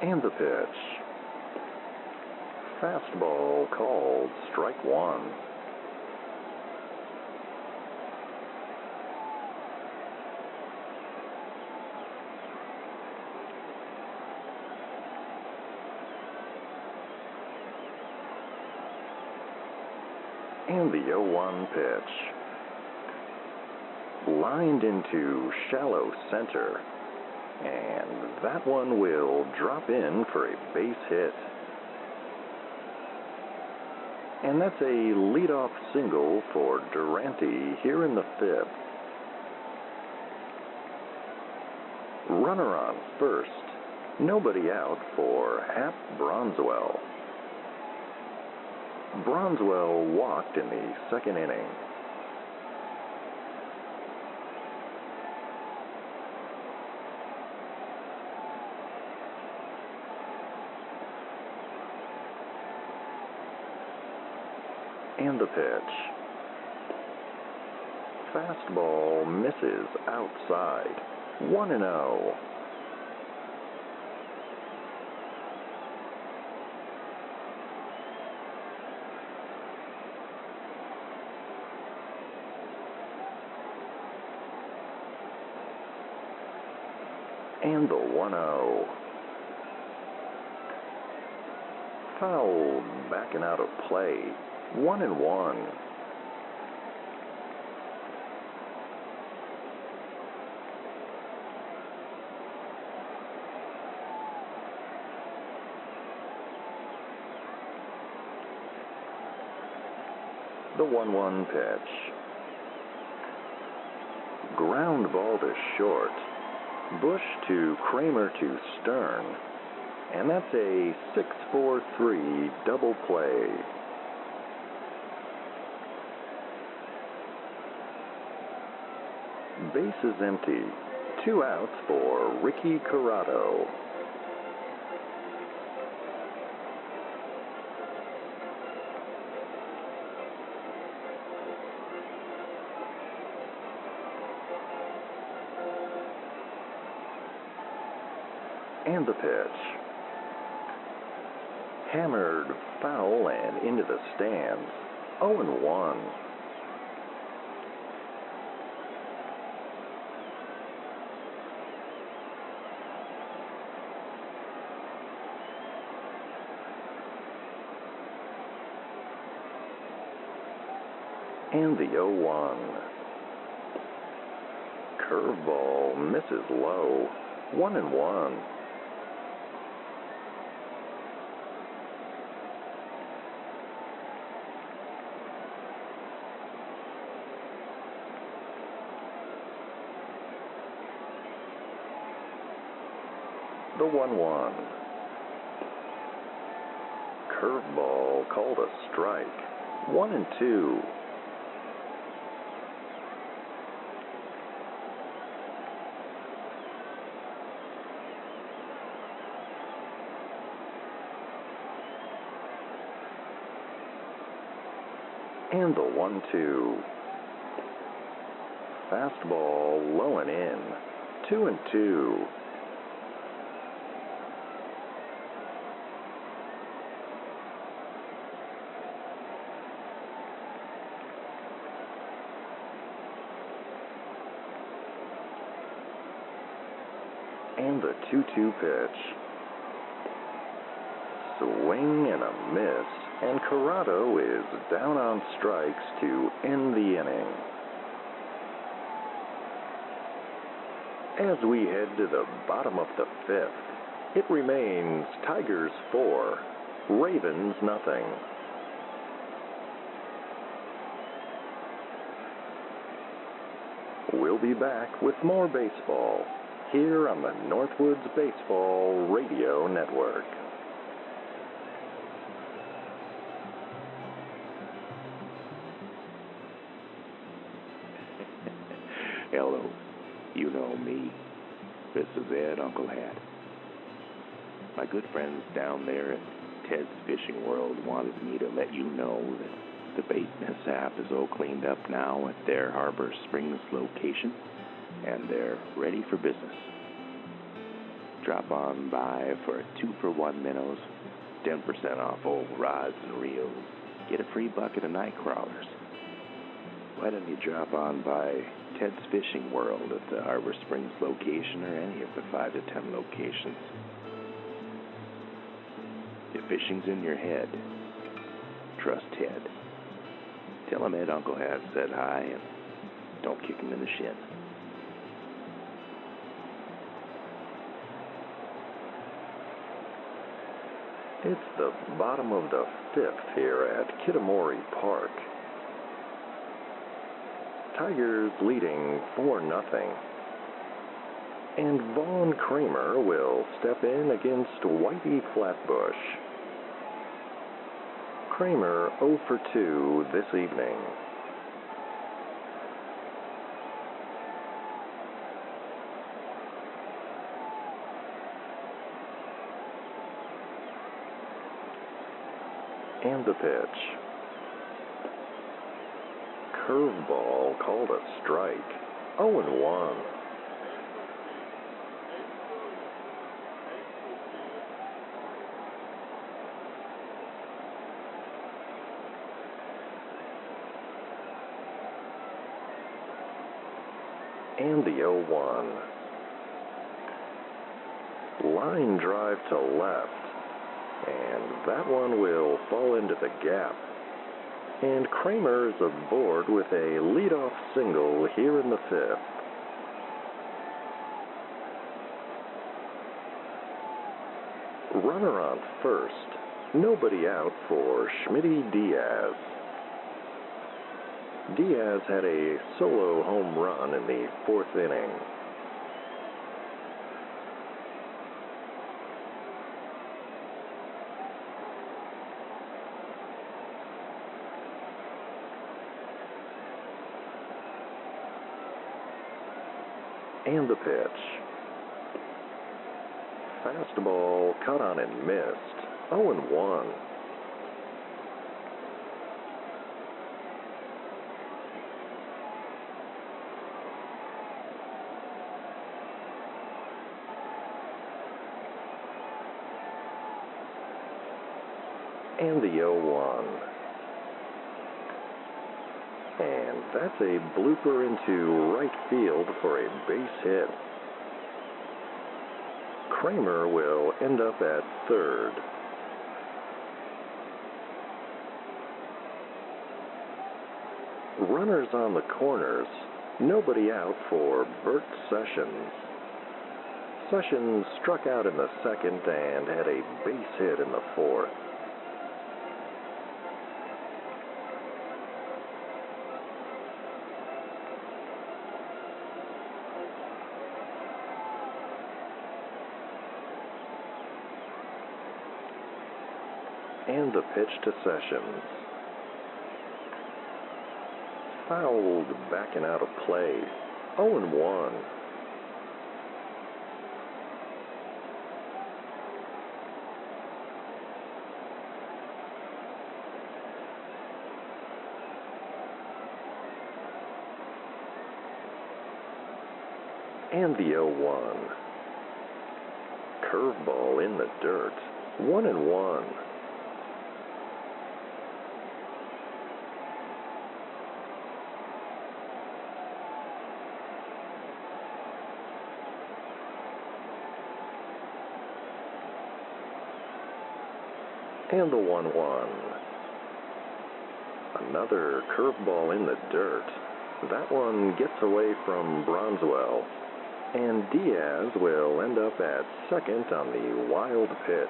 And the pitch. Fastball called strike 1. And the 0-1 pitch. Lined into shallow center. And that one will drop in for a base hit. And that's a leadoff single for Durante here in the 5th. Runner on first. Nobody out for Hap Bronswell. Bronswell walked in the 2nd inning. And the pitch. Fastball misses outside. 1-0. And the 1-0. Foul backing out of play. 1-1. The 1-1 pitch. Ground ball to short. Bush to Kramer to Stern. And that's a 6-4-3 double play. Bases empty. 2 outs for Ricky Corrado. And the pitch. Hammered foul and into the stands. 0-1. And the 0-1. Curveball misses low. 1-1. The 1-1. Curveball called a strike. 1-2. And the 1-2. Fastball low and in. 2-2. And the 2-2 pitch. Swing and a miss, and Corrado is down on strikes to end the inning. As we head to the bottom of the 5th, it remains Tigers 4, Ravens nothing. We'll be back with more baseball here on the Northwoods Baseball Radio Network. Hello, you know me. This is Ed Uncle Hat. My good friends down there at Ted's Fishing World wanted me to let you know that the bait mishap is all cleaned up now at their Harbor Springs location, and they're ready for business. Drop on by for a 2-for-1 minnows, 10% off old rods and reels, get a free bucket of night crawlers. Why don't you drop on by Ted's Fishing World at the Harbor Springs location or any of the 5 to 10 locations? If fishing's in your head, trust Ted. Tell him Ed Uncle Hat said hi and don't kick him in the shin. It's the bottom of the fifth here at Kitamori Park. Tigers leading 4-0. And Vaughn Kramer will step in against Whitey Flatbush. Kramer 0 for 2 this evening. And the pitch. Curveball called a strike. 0-1. And the 0-1. Line drive to left. And that one will fall into the gap. And Kramer is aboard with a leadoff single here in the fifth. Runner on first. Nobody out for Schmitty Diaz. Diaz had a solo home run in the fourth inning. And the pitch. Fastball cut on and missed. 0-1. And the 0-1. And that's a blooper into right field for a base hit. Kramer will end up at third. Runners on the corners. Nobody out for Bert Sessions. Sessions struck out in the second and had a base hit in the fourth. And the pitch to Sessions. Fouled back and out of play. 0-1. And the 0-1. Curveball in the dirt. 1-1. And the 1-1. Another curveball in the dirt. That one gets away from Bronswell. And Diaz will end up at second on the wild pitch.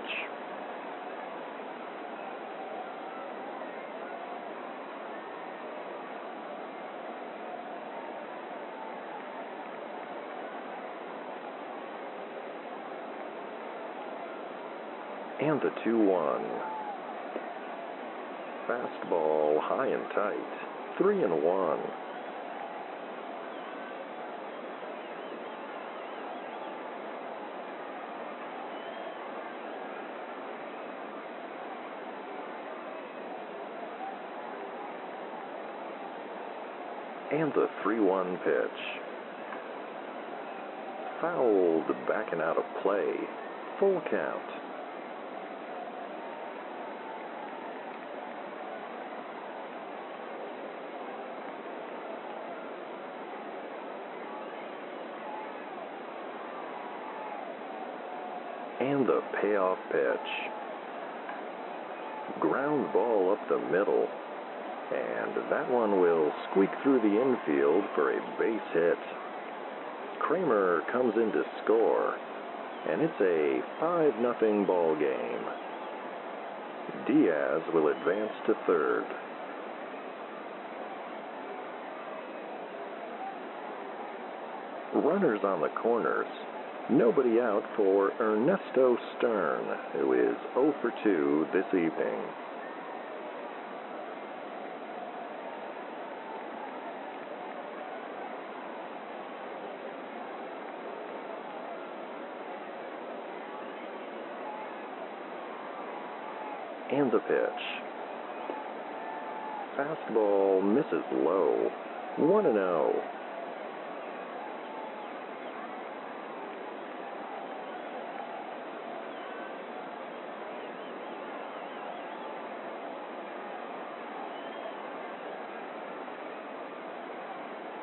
And the 2-1. Fastball high and tight. 3-1. And the 3-1 pitch. Fouled back and out of play. Full count. And the payoff pitch. Ground ball up the middle. And that one will squeak through the infield for a base hit. Kramer comes in to score, and it's a 5-0 ball game. Diaz will advance to third. Runners on the corners. Nobody out for Ernesto Stern, who is 0 for 2 this evening. And the pitch. Fastball misses low. 1-0.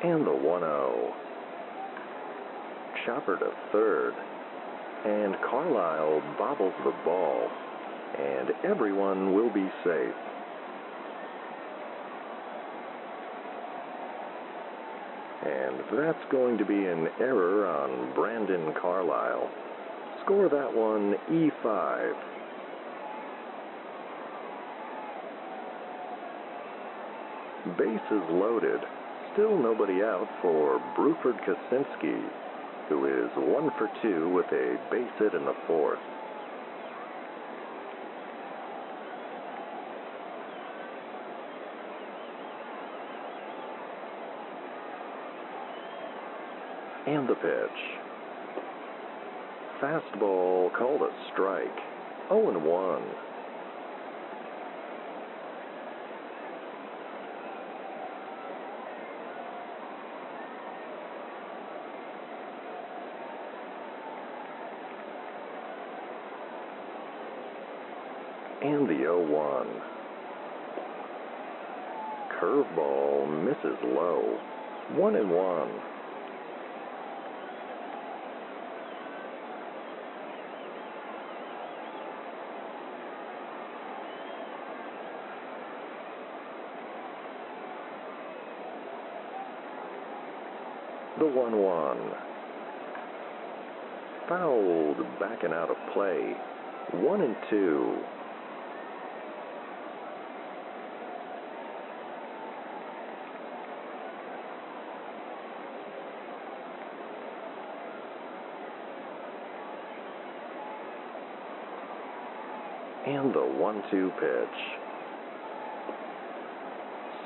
And the 1-0. Chopper to third. And Carlisle bobbles the ball. And everyone will be safe. And that's going to be an error on Brandon Carlisle. Score that one E5. Bases loaded. Still nobody out for Bruford Kaczynski, who is 1 for 2 with a base hit in the fourth. And the pitch. Fastball called a strike. 0-1. And the 0-1. Curveball misses low. 1-1. The 1-1. Fouled back and out of play. 1-2. And the 1-2 pitch.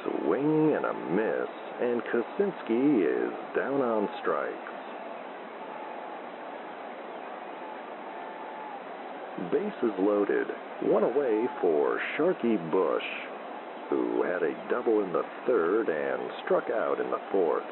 Swing and a miss, and Kaczynski is down on strikes. Bases loaded, one away for Sharky Bush, who had a double in the third and struck out in the fourth.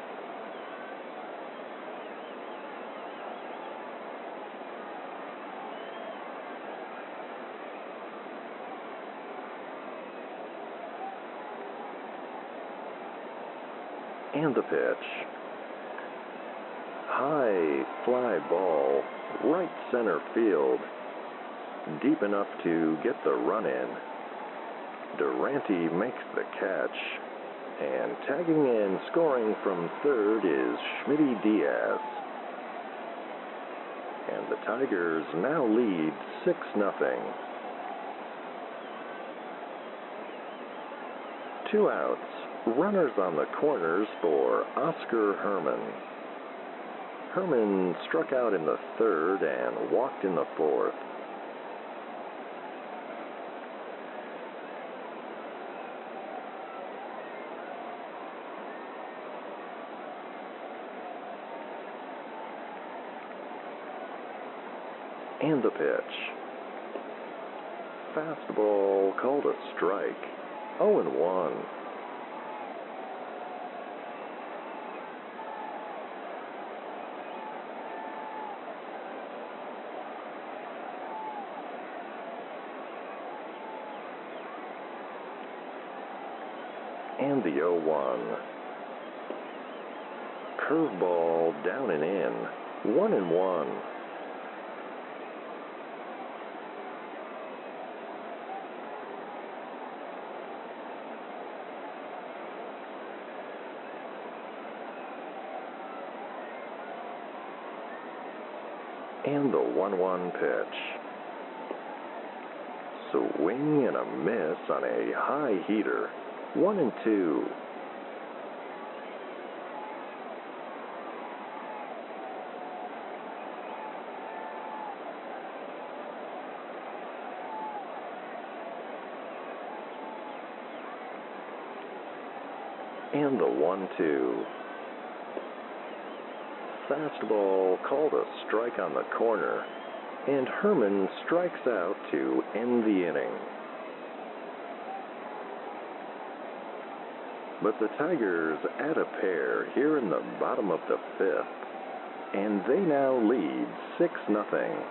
And the pitch. High fly ball, right center field. Deep enough to get the run in. Durante makes the catch. And tagging in, scoring from third is Schmitty Diaz. And the Tigers now lead 6-0. 2 outs. Runners on the corners for Oscar Herman. Herman struck out in the third and walked in the fourth. And the pitch. Fastball called a strike. 0-1. And the 0-1. Curveball down and in. 1-1. And the 1-1 pitch. Swing and a miss on a high heater. 1-2. And the 1-2. Fastball called a strike on the corner, and Herman strikes out to end the inning. But the Tigers add a pair here in the bottom of the fifth, and they now lead 6-0.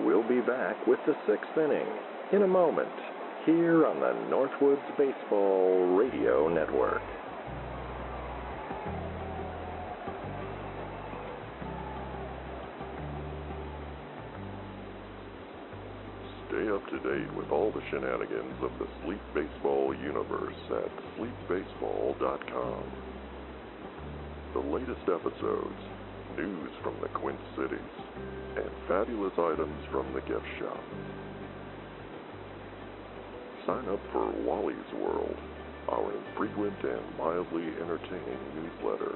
We'll be back with the sixth inning in a moment here on the Northwoods Baseball Radio Network. Stay up to date with all the shenanigans of the Sleep Baseball universe at sleepbaseball.com. The latest episodes, news from the Quint Cities, and fabulous items from the gift shop. Sign up for Wally's World, our infrequent and mildly entertaining newsletter.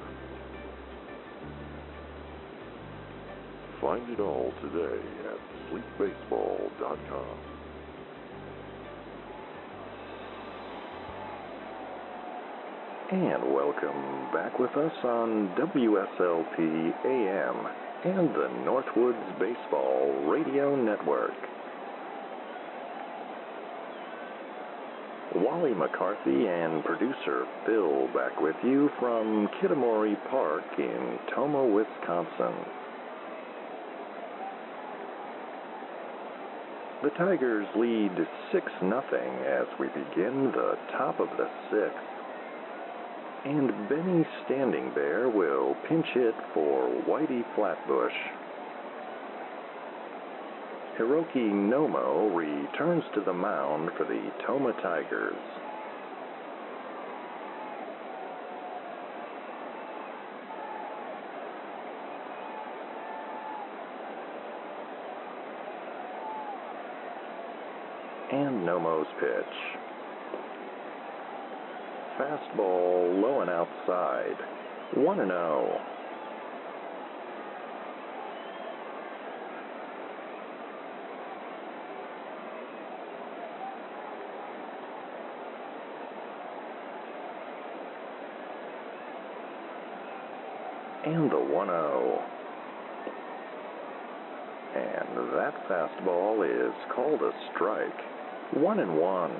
Find it all today at sleepbaseball.com. And welcome back with us on WSLP AM and the Northwoods Baseball Radio Network. Wally McCarthy and producer Phil back with you from Kitamori Park in Tomah, Wisconsin. The Tigers lead 6-0 as we begin the top of the sixth. And Benny Standing Bear will pinch hit for Whitey Flatbush. Hiroki Nomo returns to the mound for the Tomah Tigers. And Nomo's pitch. Fastball low and outside. 1-0. And the 1-0. And that fastball is called a strike. 1-1.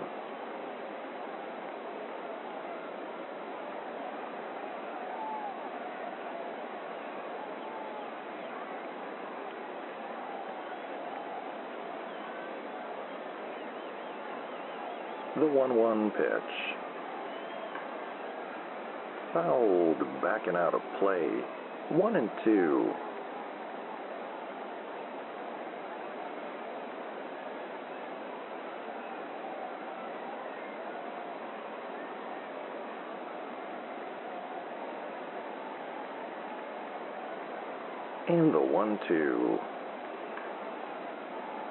The 1-1 pitch. Fouled back and out of play. 1-2. And the 1-2.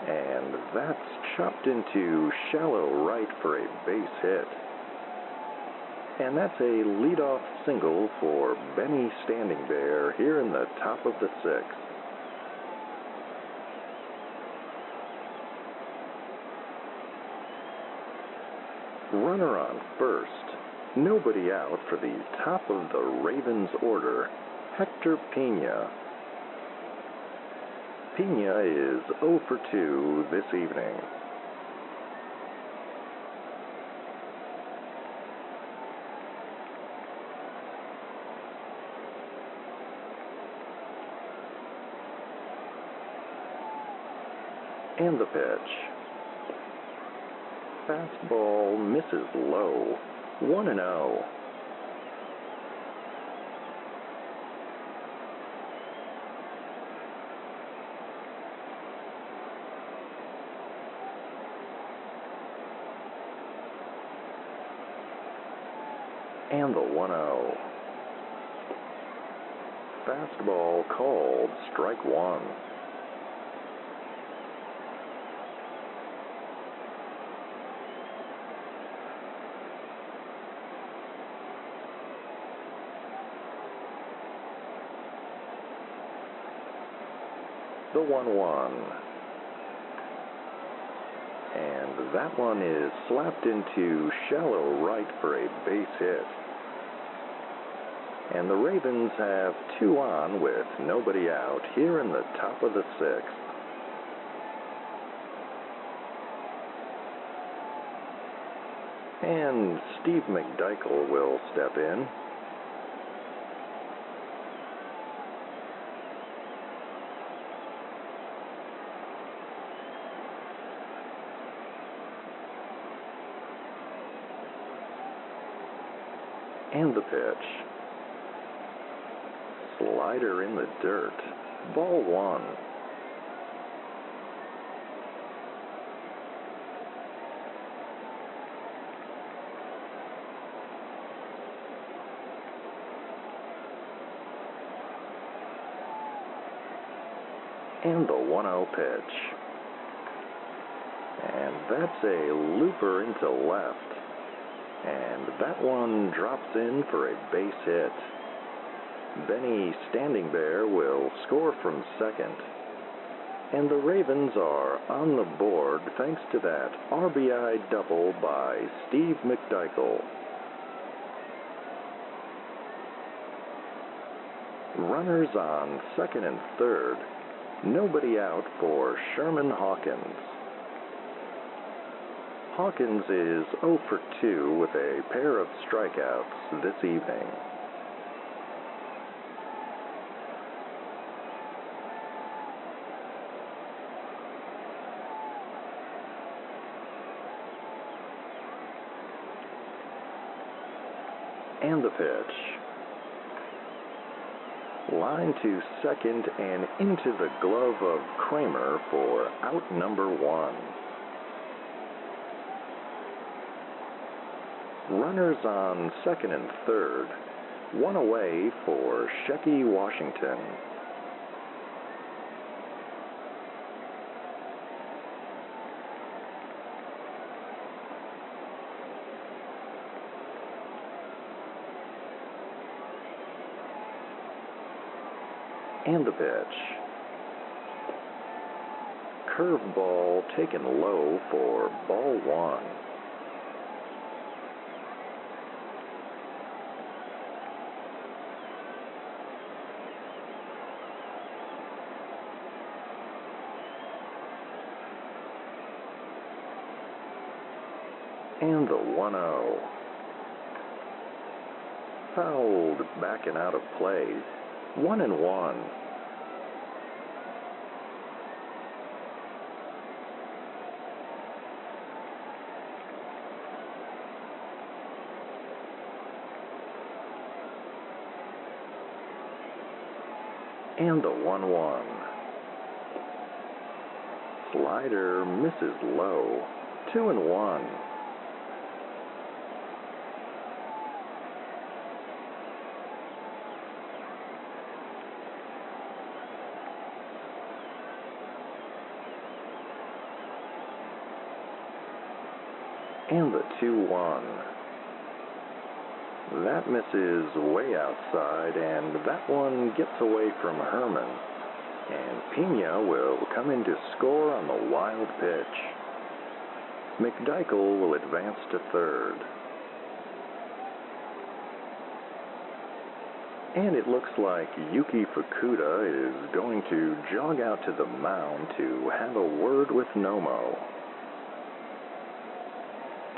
And that's chopped into shallow right for a base hit. And that's a leadoff single for Benny Standing Bear here in the top of the sixth. Runner on first. Nobody out for the top of the Ravens order, Hector Pena. Pena is 0 for 2 this evening. And the pitch. Fastball misses low. 1-0. And the 1-0. fastball called strike one. The 1-1. And that one is slapped into shallow right for a base hit. And the Ravens have 2 on with nobody out here in the top of the 6th. And Steve McDykel will step in. And the pitch. Slider in the dirt. Ball 1. And the 1-0 pitch. And that's a looper into left. And that one drops in for a base hit. Benny Standing Bear will score from second. And the Ravens are on the board thanks to that RBI double by Steve McDykel. Runners on second and third. Nobody out for Sherman Hawkins. Hawkins is 0 for 2 with a pair of strikeouts this evening. And the pitch. Line to second and into the glove of Kramer for out number 1. Runners on second and third. 1 away for Shecky Washington. And the pitch. Curveball taken low for ball 1. And the 1-0. Fouled back and out of play. 1-1. And the 1-1. Slider misses low. 2-1. And the 2-1. That misses way outside, and that one gets away from Herman. And Pena will come in to score on the wild pitch. McDykel will advance to third. And it looks like Yuki Fukuda is going to jog out to the mound to have a word with Nomo.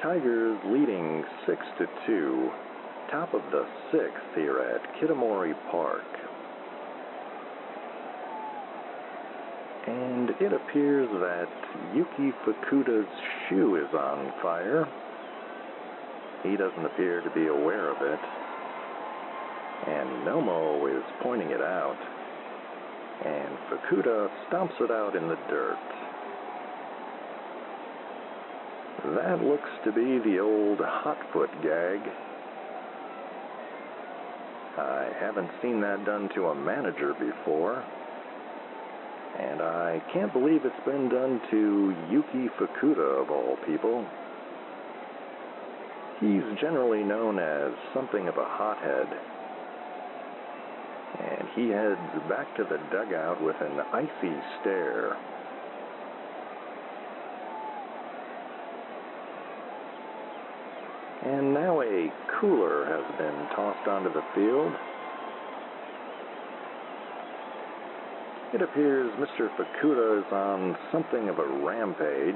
Tigers leading 6-2, top of the 6th here at Kitamori Park. And it appears that Yuki Fukuda's shoe is on fire. He doesn't appear to be aware of it. And Nomo is pointing it out. And Fukuda stomps it out in the dirt. That looks to be the old hot foot gag. I haven't seen that done to a manager before. And I can't believe it's been done to Yuki Fukuda, of all people. He's generally known as something of a hothead. And he heads back to the dugout with an icy stare. And now a cooler has been tossed onto the field. It appears Mr. Fukuda is on something of a rampage.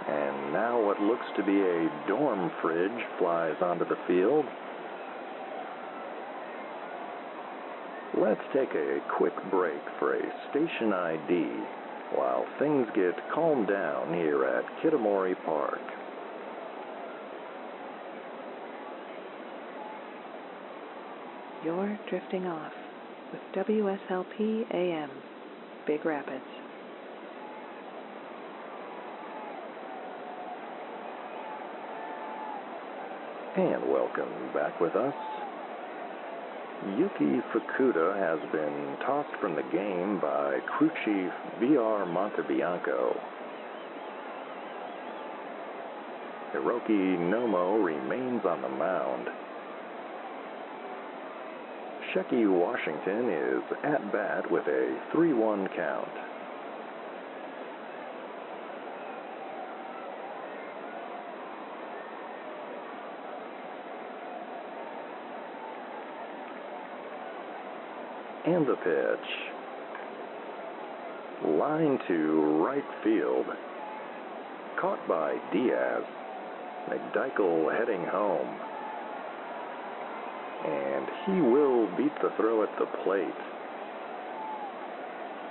And now what looks to be a dorm fridge flies onto the field. Let's take a quick break for a station ID while things get calmed down here at Kitamori Park. You're drifting off with WSLP AM, Big Rapids. And welcome back with us. Yuki Fukuda has been tossed from the game by crew chief V.R. Montebianco. Hiroki Nomo remains on the mound. Shecky Washington is at bat with a 3-1 count. And the pitch. Line to right field. Caught by Diaz. McDykel heading home. And he will beat the throw at the plate.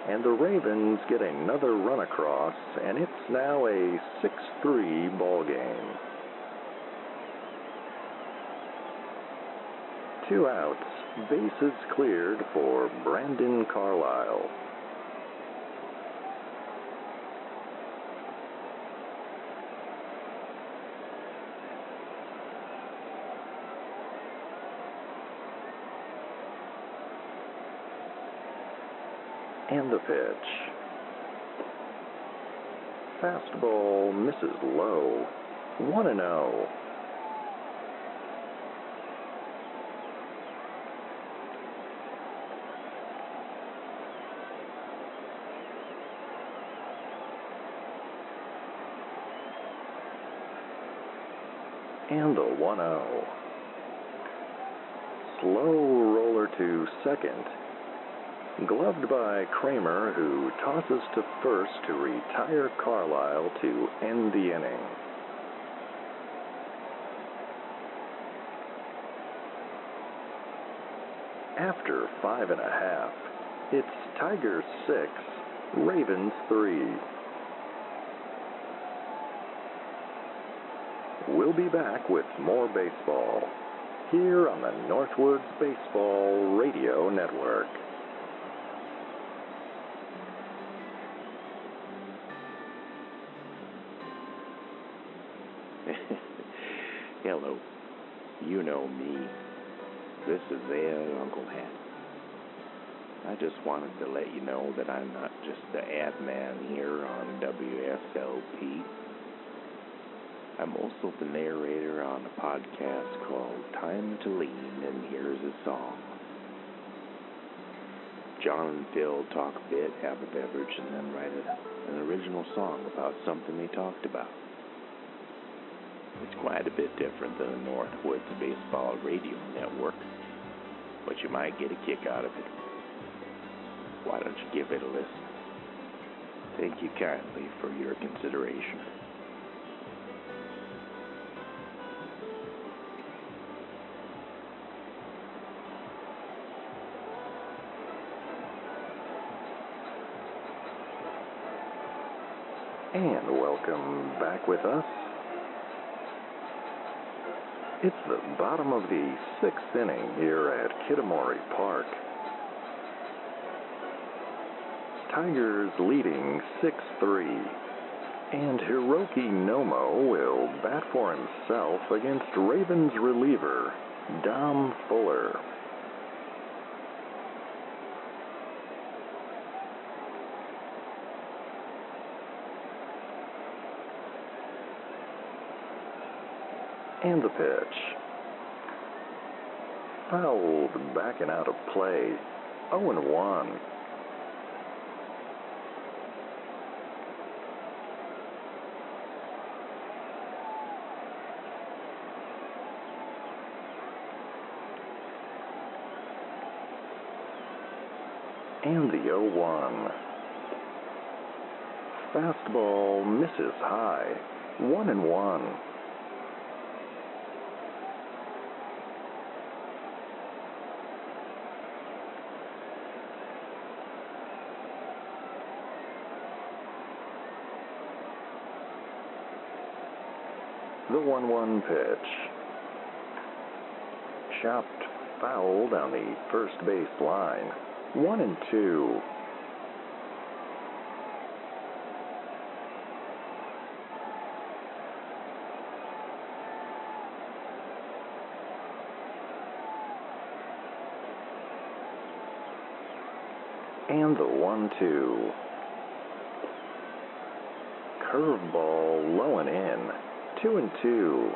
And the Ravens get another run across, and it's now a 6-3 ball game. 2 outs, bases cleared for Brandon Carlisle. And the pitch. Fastball misses low. 1-0. And the 1-0. Slow roller to second. Gloved by Kramer, who tosses to first to retire Carlisle to end the inning. After 5.5, it's Tigers 6, Ravens 3. We'll be back with more baseball here on the Northwoods Baseball Radio Network. Hello, you know me. This is Ed, Uncle Hat. I just wanted to let you know that I'm not just the ad man here on WSLP. I'm also the narrator on a podcast called Time to Lean, and here's a song. John and Phil talk a bit, have a beverage, and then write an original song about something they talked about. It's quite a bit different than the Northwoods Baseball Radio Network, but you might get a kick out of it. Why don't you give it a listen? Thank you kindly for your consideration. And welcome back with us. It's the bottom of the 6th inning here at Kitamori Park. Tigers leading 6-3. And Hiroki Nomo will bat for himself against Ravens reliever Dom Fuller. And the pitch. Fouled, backing out of play. 0-1. And the 0-1. Fastball misses high. 1-1. The 1-1 pitch. Chopped foul down the first base line. 1-2. And the 1-2. Curveball low and in. 2-2.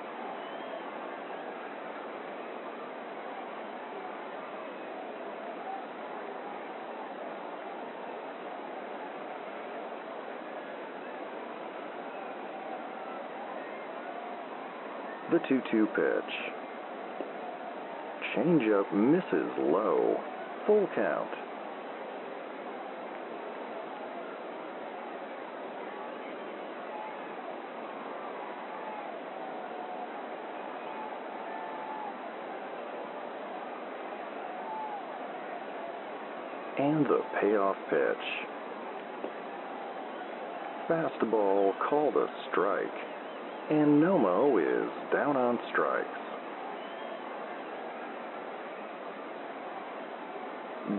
The 2-2 pitch. Changeup misses low. Full count. And the payoff pitch. Fastball called a strike. And Nomo is down on strikes.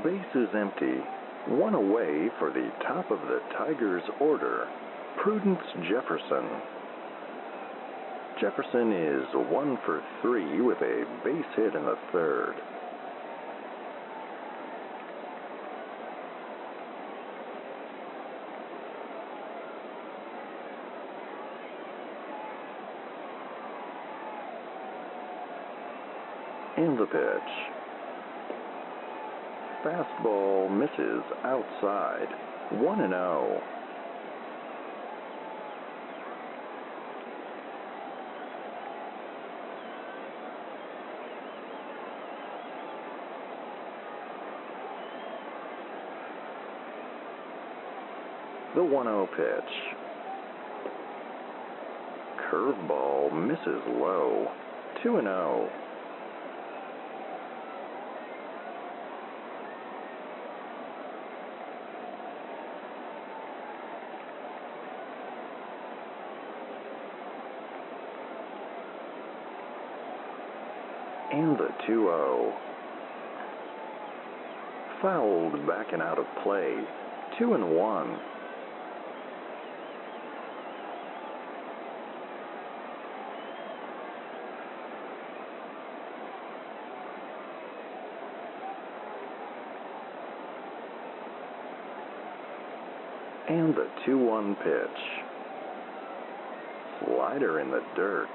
Bases empty. One away for the top of the Tigers' order, Prudence Jefferson. Jefferson is 1 for 3 with a base hit in the third. And the pitch. Fastball misses outside. 1-0. The 1-0 pitch. Curveball misses low. 2-0. And the 2-0. Fouled back and out of play. 2-1. And the 2-1 pitch. Slider in the dirt.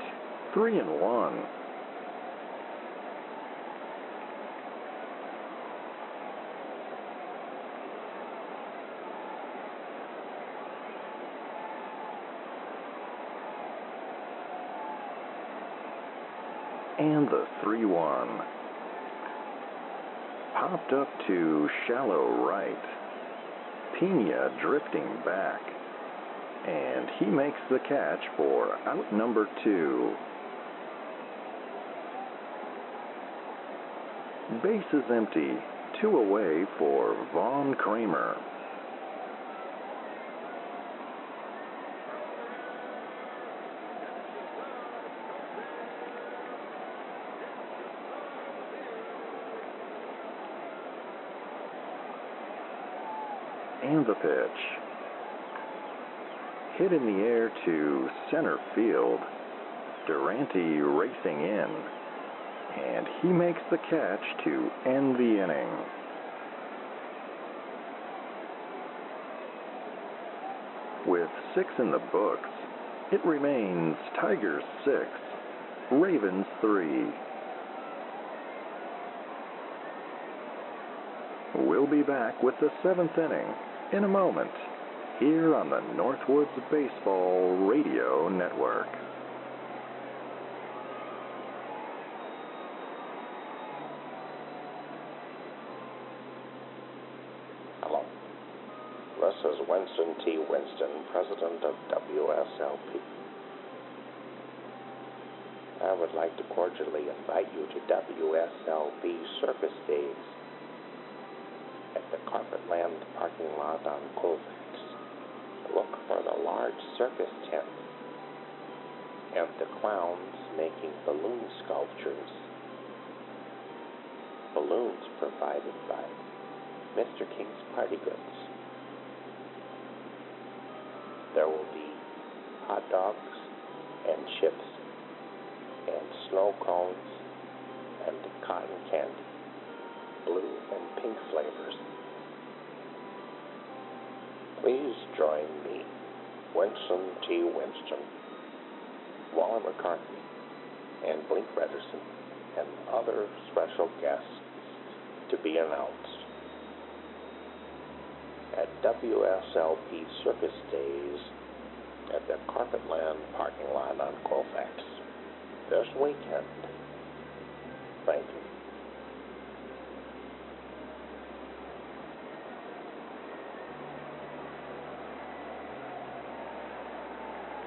3-1. And the 3-1. Popped up to shallow right. Pena drifting back. And he makes the catch for out number 2. Bases empty. 2 away for Vaughn Kramer. And the pitch. hit in the air to center field. Durante racing in, and he makes the catch to end the inning. With 6 in the books, it remains Tigers 6, Ravens 3. We'll be back with the 7th inning in a moment, here on the Northwoods Baseball Radio Network. Hello. This is Winston T. Winston, President of WSLP. I would like to cordially invite you to WSLP Circus Days at the Carpetland parking lot on Colfax. Look for the large circus tent and the clowns making balloon sculptures. Balloons provided by Mr. King's Party Goods. There will be hot dogs and chips and snow cones and cotton candy, blue and pink flavors. Please join me, Winston T. Winston, Wally McCarthy, and Blink Rederson, and other special guests to be announced at WSLP Circus Days at the Carpetland parking lot on Colfax this weekend. Thank you.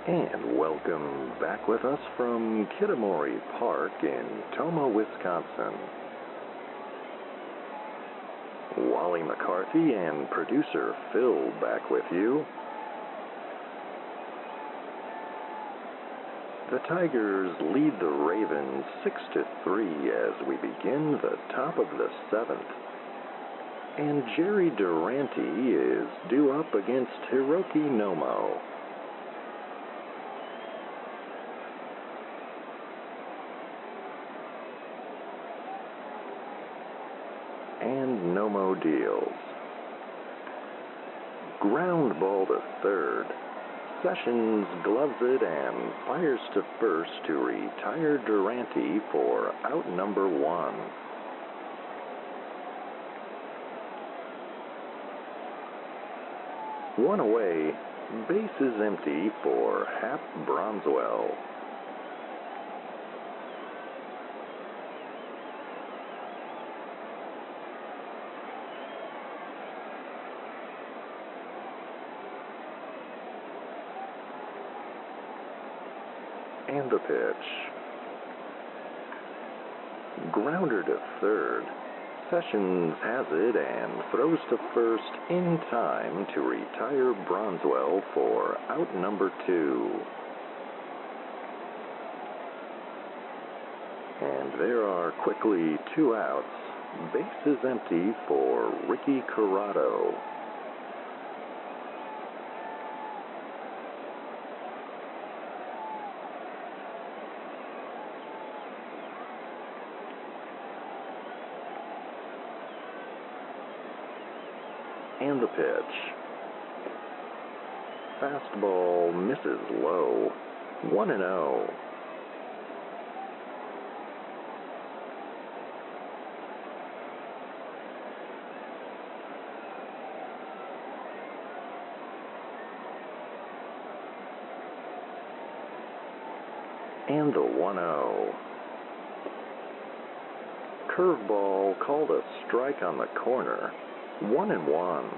And welcome back with us from Kitamori Park in Tomah, Wisconsin. Wally McCarthy and producer Phil back with you. The Tigers lead the Ravens 6-3 as we begin the top of the 7th. And Jerry Durante is due up against Hiroki Nomo. And Nomo deals. Ground ball to third. Sessions gloves it and fires to first to retire Durante for out number 1. One away, base is empty for Hap Bronswell. And the pitch. Grounder to third. Sessions has it and throws to first in time to retire Bronswell for out number 2. And there are quickly 2 outs. Base is empty for Ricky Corrado. And the pitch. Fastball misses low. 1-0. And the 1-0. Curveball called a strike on the corner. 1-1.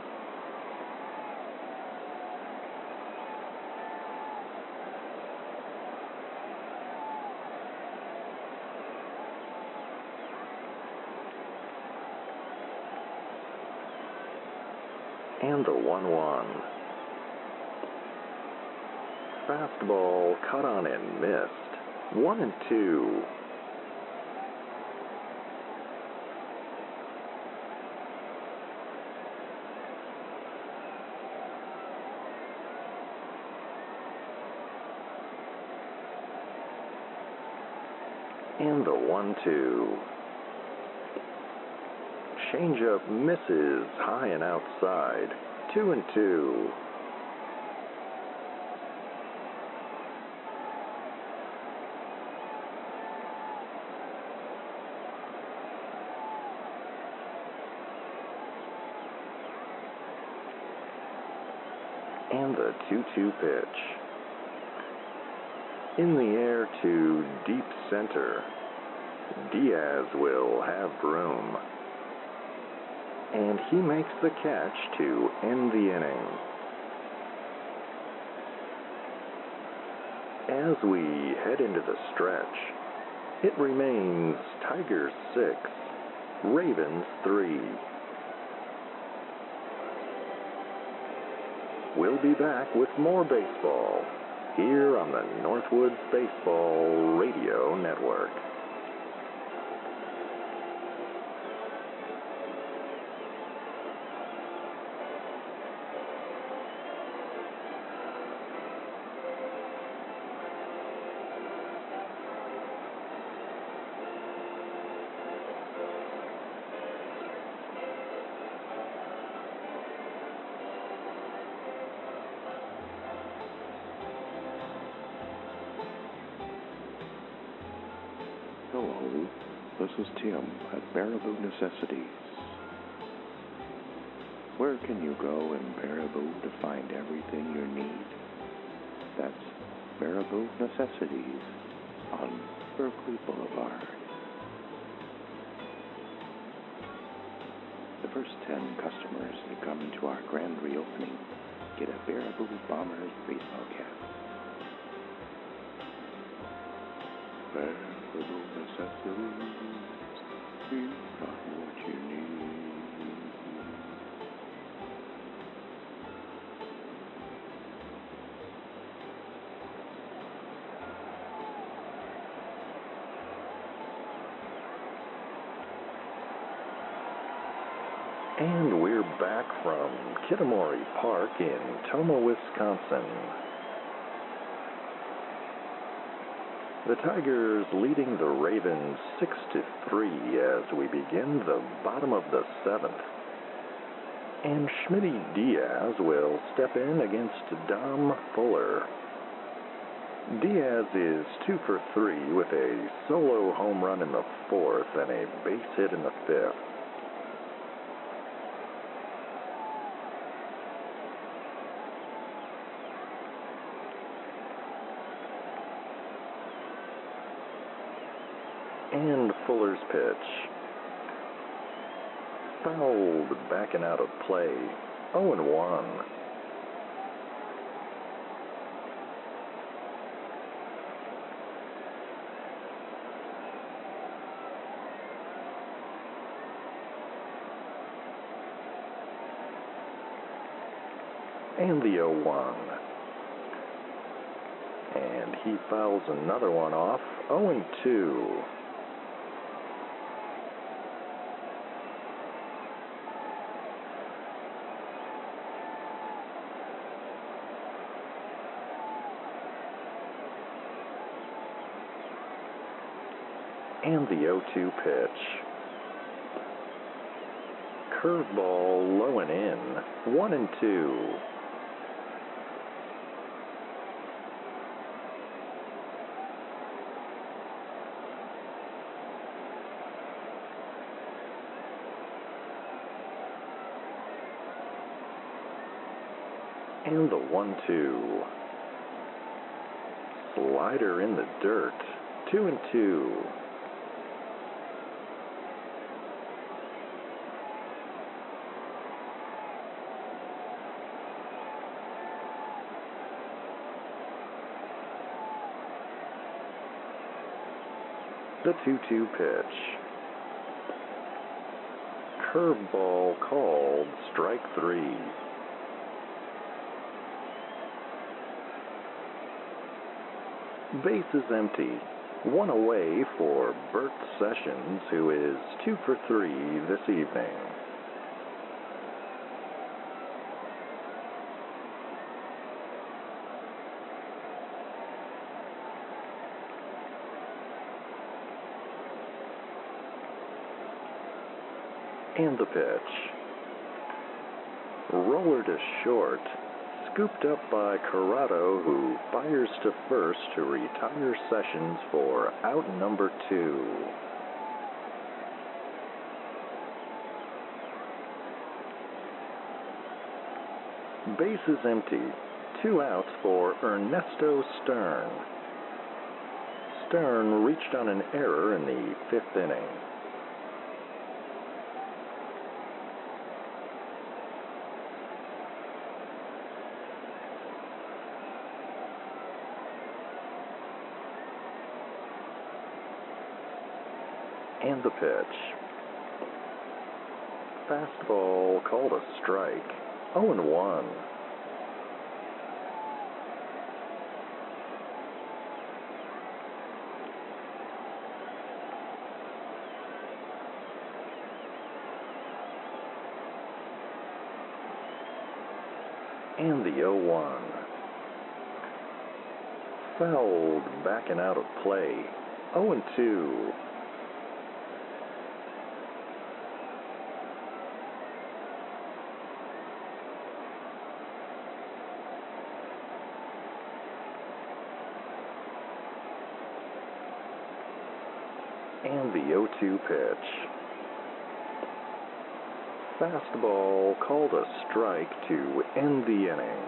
And the 1-1. Fastball cut on and missed. 1-2. And the 1-2. Changeup misses high and outside. 2-2. And the 2-2 pitch. In the air to deep center. Diaz will have room. And he makes the catch to end the inning. As we head into the stretch, it remains Tigers 6, Ravens 3. We'll be back with more baseball here on the Northwoods Baseball Radio Network. Hello, this is Tim at Baraboo Necessities. Where can you go in Baraboo to find everything you need? That's Baraboo Necessities on Berkeley Boulevard. The first 10 customers that come to our grand reopening get a Baraboo Bombers baseball cap. Baraboo Necessities, we've got what you need. And we're back from Kitamori Park in Tomah, Wisconsin. The Tigers leading the Ravens 6-3 as we begin the bottom of the 7th. And Schmitty Diaz will step in against Dom Fuller. Diaz is 2 for 3 with a solo home run in the 4th and a base hit in the 5th. And Fuller's pitch. Fouled back and out of play. 0-1. And the 0-1. And he fouls another one off. 0-2. And the 0-2 pitch. Curveball low and in. 1-2. And the 1-2. Slider in the dirt. 2-2. The 2-2 pitch. Curveball called strike 3. Base is empty. One away for Bert Sessions, who is 2 for 3 this evening. And the pitch. Roller to short. Scooped up by Corrado, who fires to first to retire Sessions for out number 2. Bases empty. 2 outs for Ernesto Stern. Stern reached on an error in the 5th inning. And the pitch. Fastball called a strike. 0-1. And the 0-1. Fouled back and out of play. 0-2. And the 0-2 pitch. Fastball called a strike to end the inning.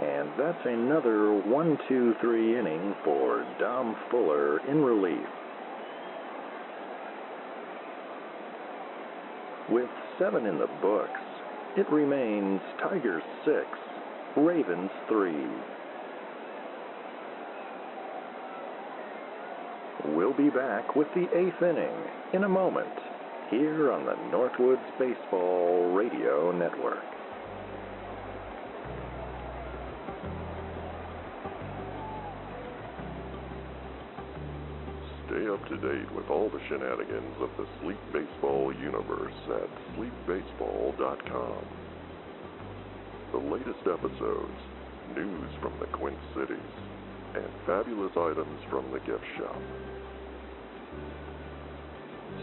And that's another 1-2-3 inning for Dom Fuller in relief. With 7 in the books, it remains Tigers 6, Ravens 3. We'll be back with the 8th inning in a moment here on the Northwoods Baseball Radio Network. Stay up to date with all the shenanigans of the Sleep Baseball universe at sleepbaseball.com. The latest episodes, news from the Quint Cities, and fabulous items from the gift shop.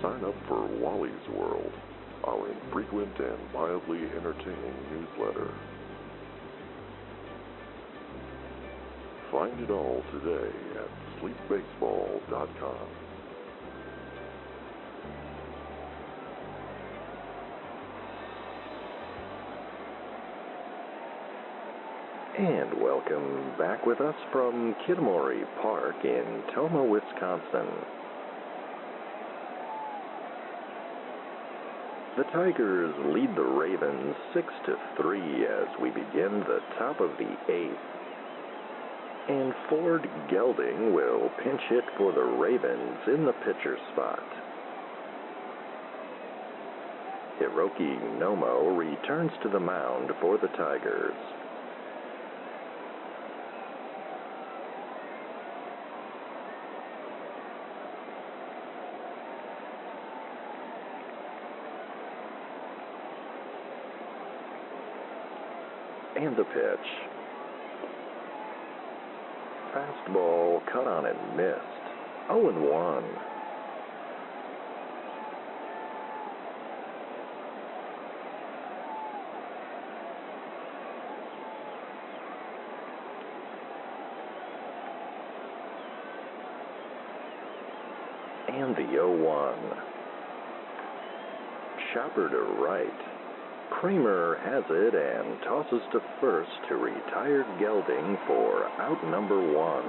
Sign up for Wally's World, our infrequent and mildly entertaining newsletter. Find it all today at sleepbaseball.com. And welcome back with us from Kitamori Park in Tomah, Wisconsin. The Tigers lead the Ravens 6-3 as we begin the top of the 8th. And Ford Gelding will pinch hit for the Ravens in the pitcher spot. Hiroki Nomo returns to the mound for the Tigers. And the pitch. Fastball cut on and missed. 0-1. And the 0-1. Chopper to right. Kramer has it and tosses to first to retire Gelding for out number 1.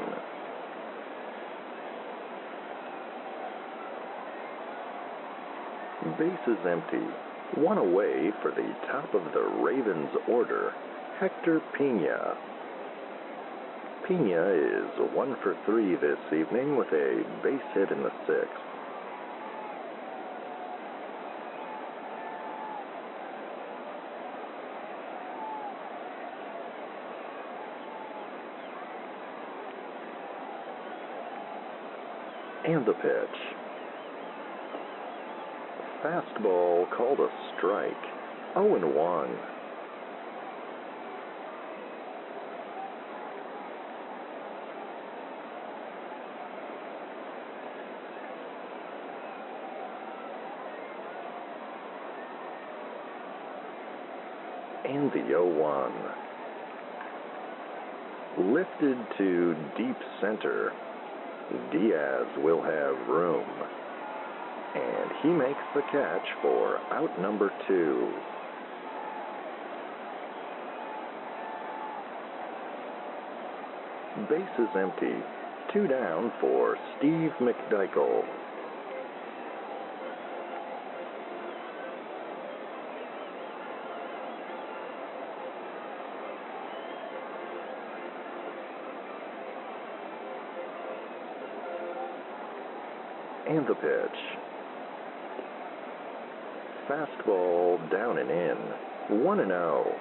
Bases empty. 1 away for the top of the Ravens order, Hector Pena. Pena is 1 for 3 this evening with a base hit in the 6th. And the pitch. Fastball called a strike. 0-1. And the 0-1. Lifted to deep center. Diaz will have room. And he makes the catch for out number 2. Base is empty. 2 down for Steve McDykel. And the pitch. Fastball down and in. 1-0.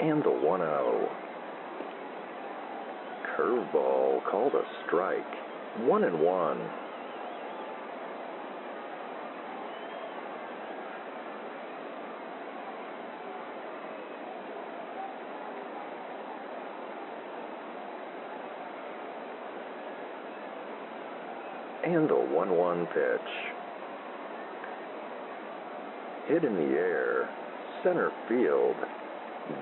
And the 1-0. Curveball called a strike. 1-1. And the 1-1 pitch. Hit in the air. Center field.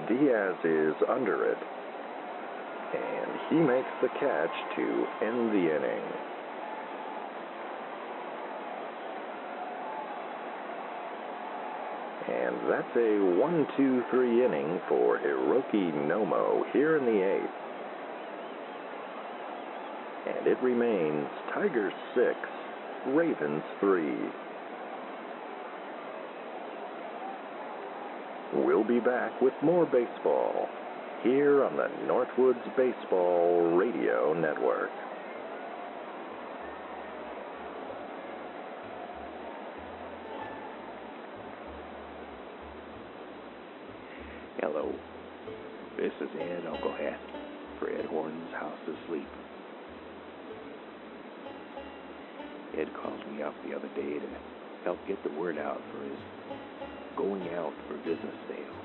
Diaz is under it. And he makes the catch to end the inning. And that's a 1-2-3 inning for Hiroki Nomo here in the 8th. And it remains Tigers 6, Ravens 3. We'll be back with more baseball here on the Northwoods Baseball Radio Network. Hello, this is Ed Unclehat for Ed Horton's House Asleep. Ed called me up the other day to help get the word out for his going out for business sale.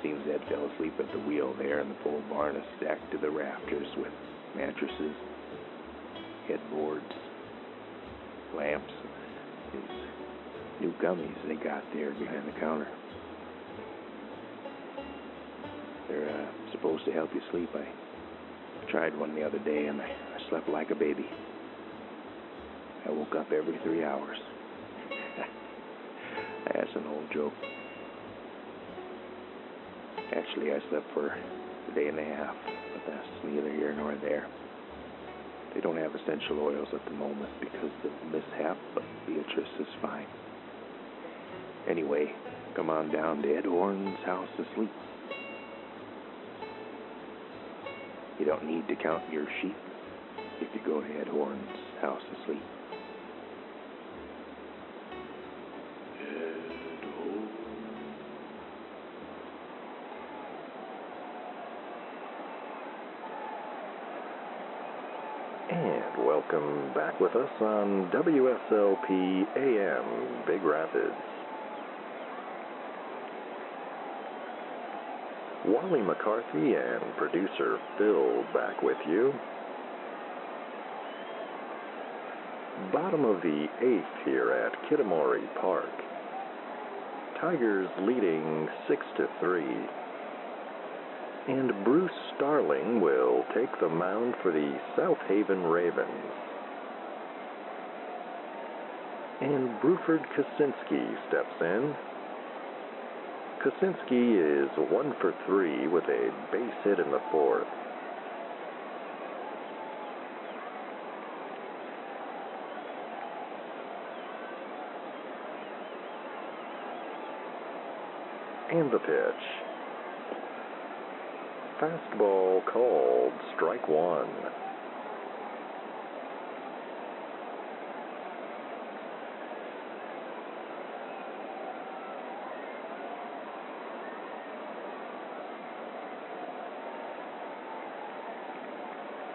Seems Ed fell asleep at the wheel there, and the pole barn is stacked to the rafters with mattresses, headboards, lamps, and these new gummies they got there behind the counter. They're supposed to help you sleep. I tried one the other day, and I slept like a baby. I woke up every 3 hours. That's an old joke. Actually, I slept for a day and a half, but that's neither here nor there. They don't have essential oils at the moment because of the mishap, but Beatrice is fine. Anyway, come on down to Ed Horton's House Asleep. You don't need to count your sheep if you go to Ed Horton's House Asleep. And welcome back with us on WSLP AM Big Rapids. Wally McCarthy and producer Phil back with you. Bottom of the 8th here at Kitamori Park. Tigers leading 6-3. And Bruce Starling will take the mound for the South Haven Ravens. And Bruford Kosinski steps in. Kosinski is 1 for 3 with a base hit in the 4th. And the pitch. Fastball called, strike 1.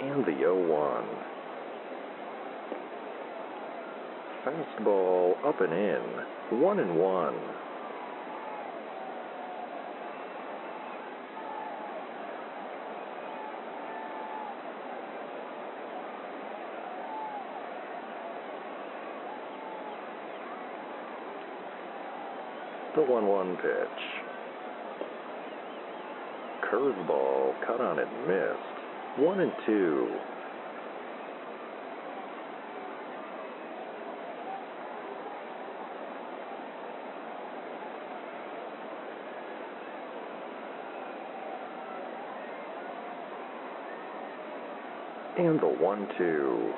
And the 0-1. Fastball up and in, 1-1. The 1-1 pitch. Curveball cut on and missed. 1-2. And the 1-2.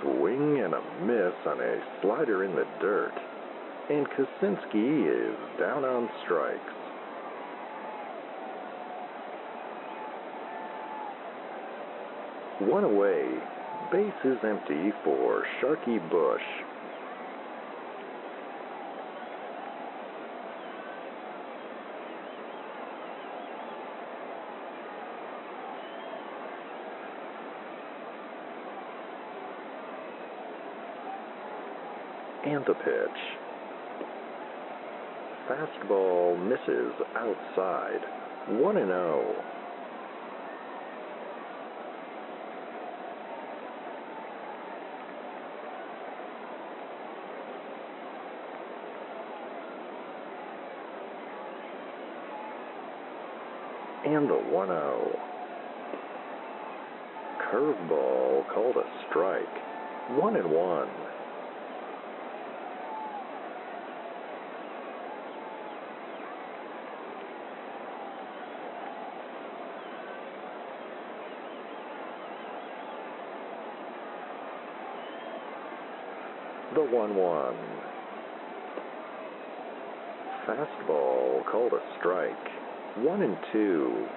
Swing and a miss on a slider in the dirt. And Kosinski is down on strikes. One away. Base is empty for Sharky Bush. And the pitch. Fastball misses outside. 1-0. And the 1-0. Curveball called a strike. 1-1. The 1-1. Fastball called a strike. 1-2.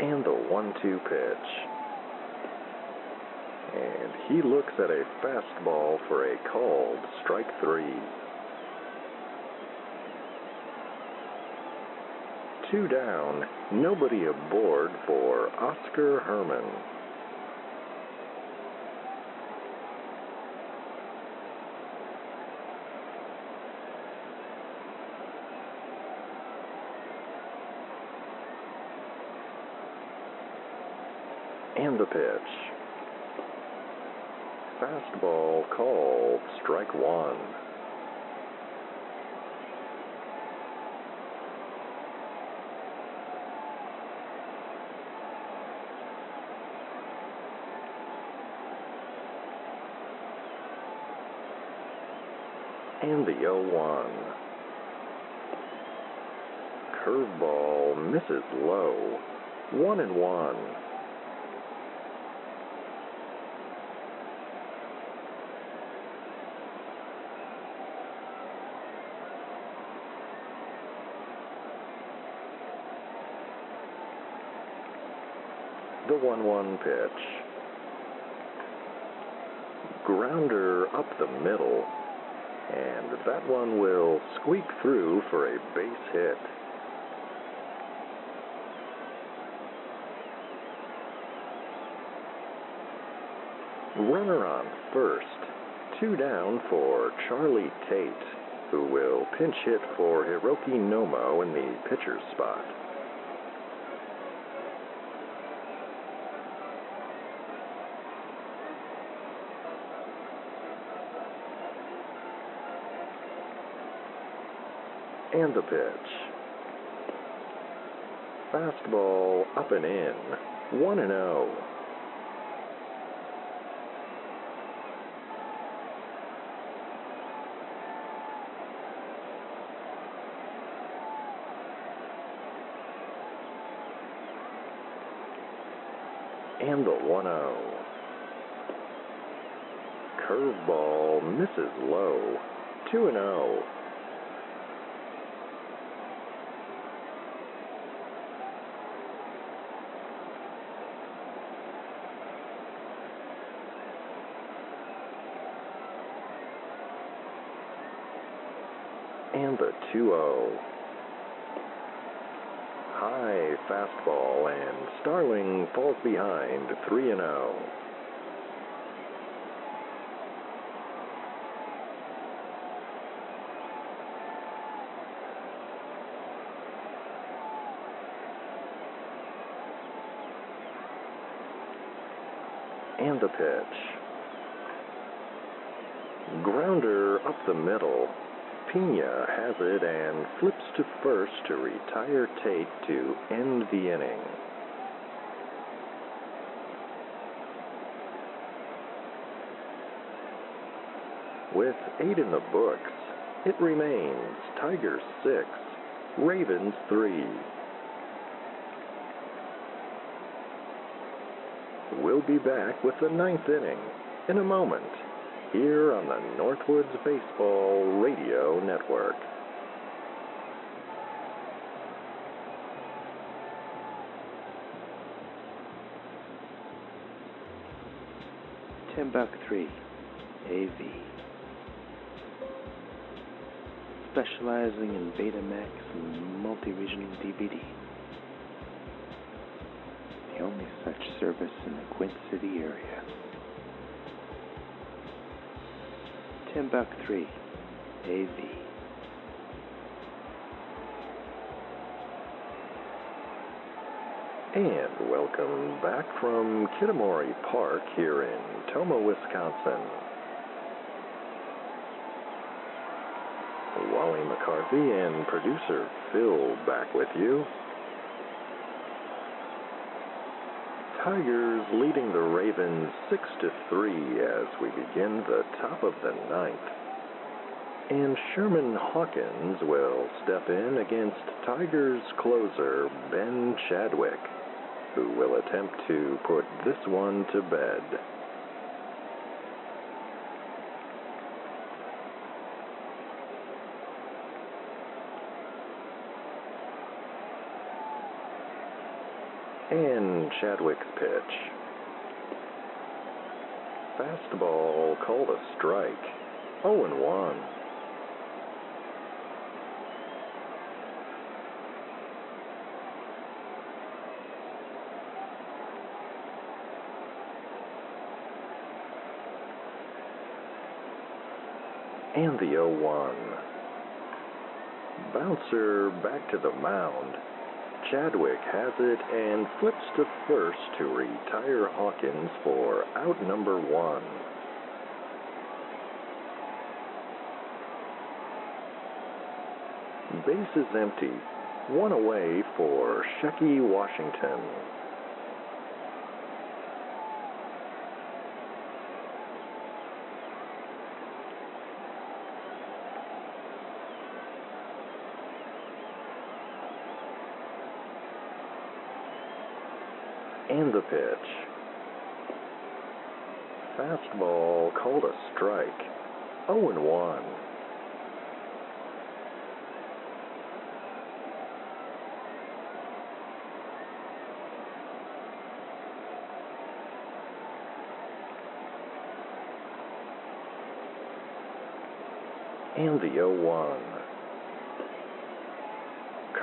And the 1-2 pitch. And he looks at a fastball for a called strike 3. 2 down, nobody aboard for Oscar Herman. And the pitch. Fastball called strike 1. And the 0-1. Curveball misses low. 1-1. The 1-1 pitch. Grounder up the middle, and that one will squeak through for a base hit. Runner on first. 2 down for Charlie Tate, who will pinch hit for Hiroki Nomo in the pitcher's spot. And the pitch. Fastball up and in. 1-0. And the 1-0. Curveball misses low. 2-0. And the 2-0. High fastball, and Starling falls behind 3-0. And the pitch. Grounder up the middle. Pena has it and flips to first to retire Tate to end the inning. With 8 in the books, it remains Tigers 6, Ravens 3. We'll be back with the 9th inning in a moment here on the Northwoods Baseball Radio Network. $10.3 AV. Specializing in Betamax and multi-regional DVD. The only such service in the Quint City area. $10.3 AV. And welcome back from Kitamori Park here in Tomah, Wisconsin. Wally McCarthy and producer Phil back with you. Tigers leading the Ravens 6-3 as we begin the top of the 9th. And Sherman Hawkins will step in against Tigers closer Ben Chadwick, who will attempt to put this one to bed. And Chadwick's pitch. Fastball called a strike. 0-1. And the 0-1. Bouncer back to the mound. Chadwick has it and flips to first to retire Hawkins for out number 1. Base is empty. 1 away for Shecky Washington. And the pitch. Fastball called a strike. 0-1. And the 0-1.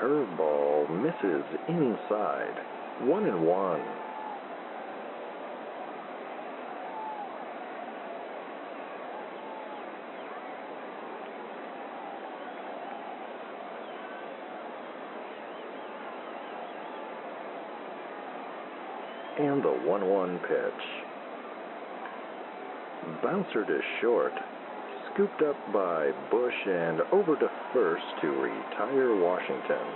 Curveball misses inside. 1-1. And the 1-1 pitch. Bouncer to short. Scooped up by Bush and over to first to retire Washington.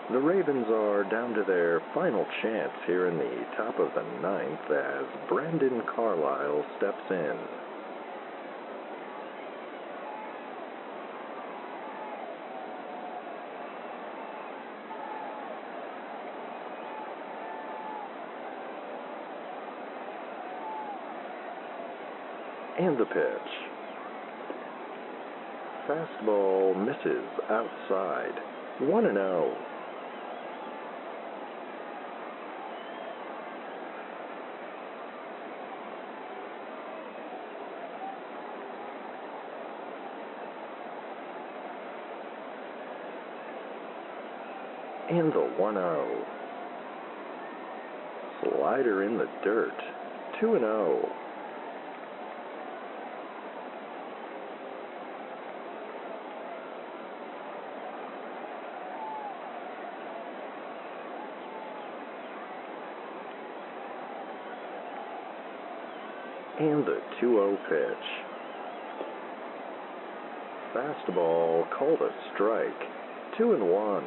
The Ravens are down to their final chance here in the top of the 9th as Brandon Carlisle steps in. And the pitch. Fastball misses outside. 1-0. And the 1-0. Slider in the dirt. 2-0. And the 2-0 pitch. Fastball called a strike. 2-1.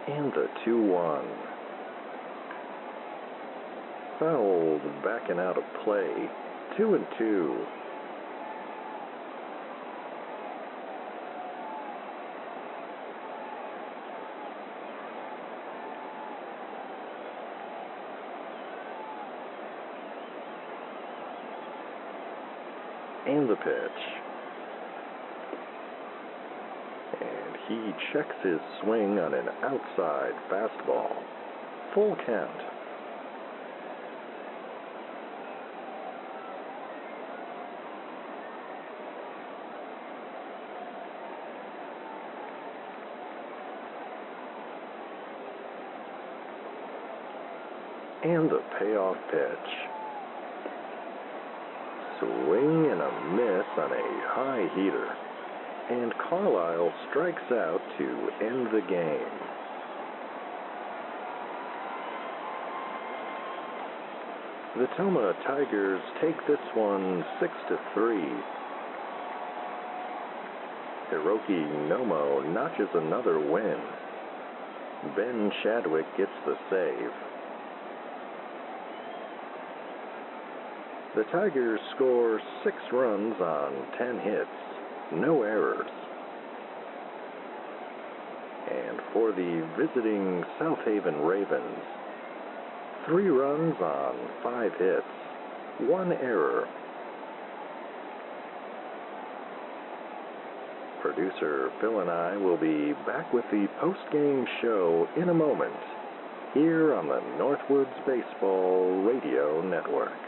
And the 2-1. Fouled, backing out of play. 2-2. And the pitch. And he checks his swing on an outside fastball. Full count. And the payoff pitch. Swing and a miss on a high heater. And Carlisle strikes out to end the game. The Tomah Tigers take this one 6-3. Hiroki Nomo notches another win. Ben Chadwick gets the save. The Tigers score 6 runs on 10 hits, no errors. And for the visiting South Haven Ravens, 3 runs on 5 hits, 1 error. Producer Phil and I will be back with the post-game show in a moment, here on the Northwoods Baseball Radio Network.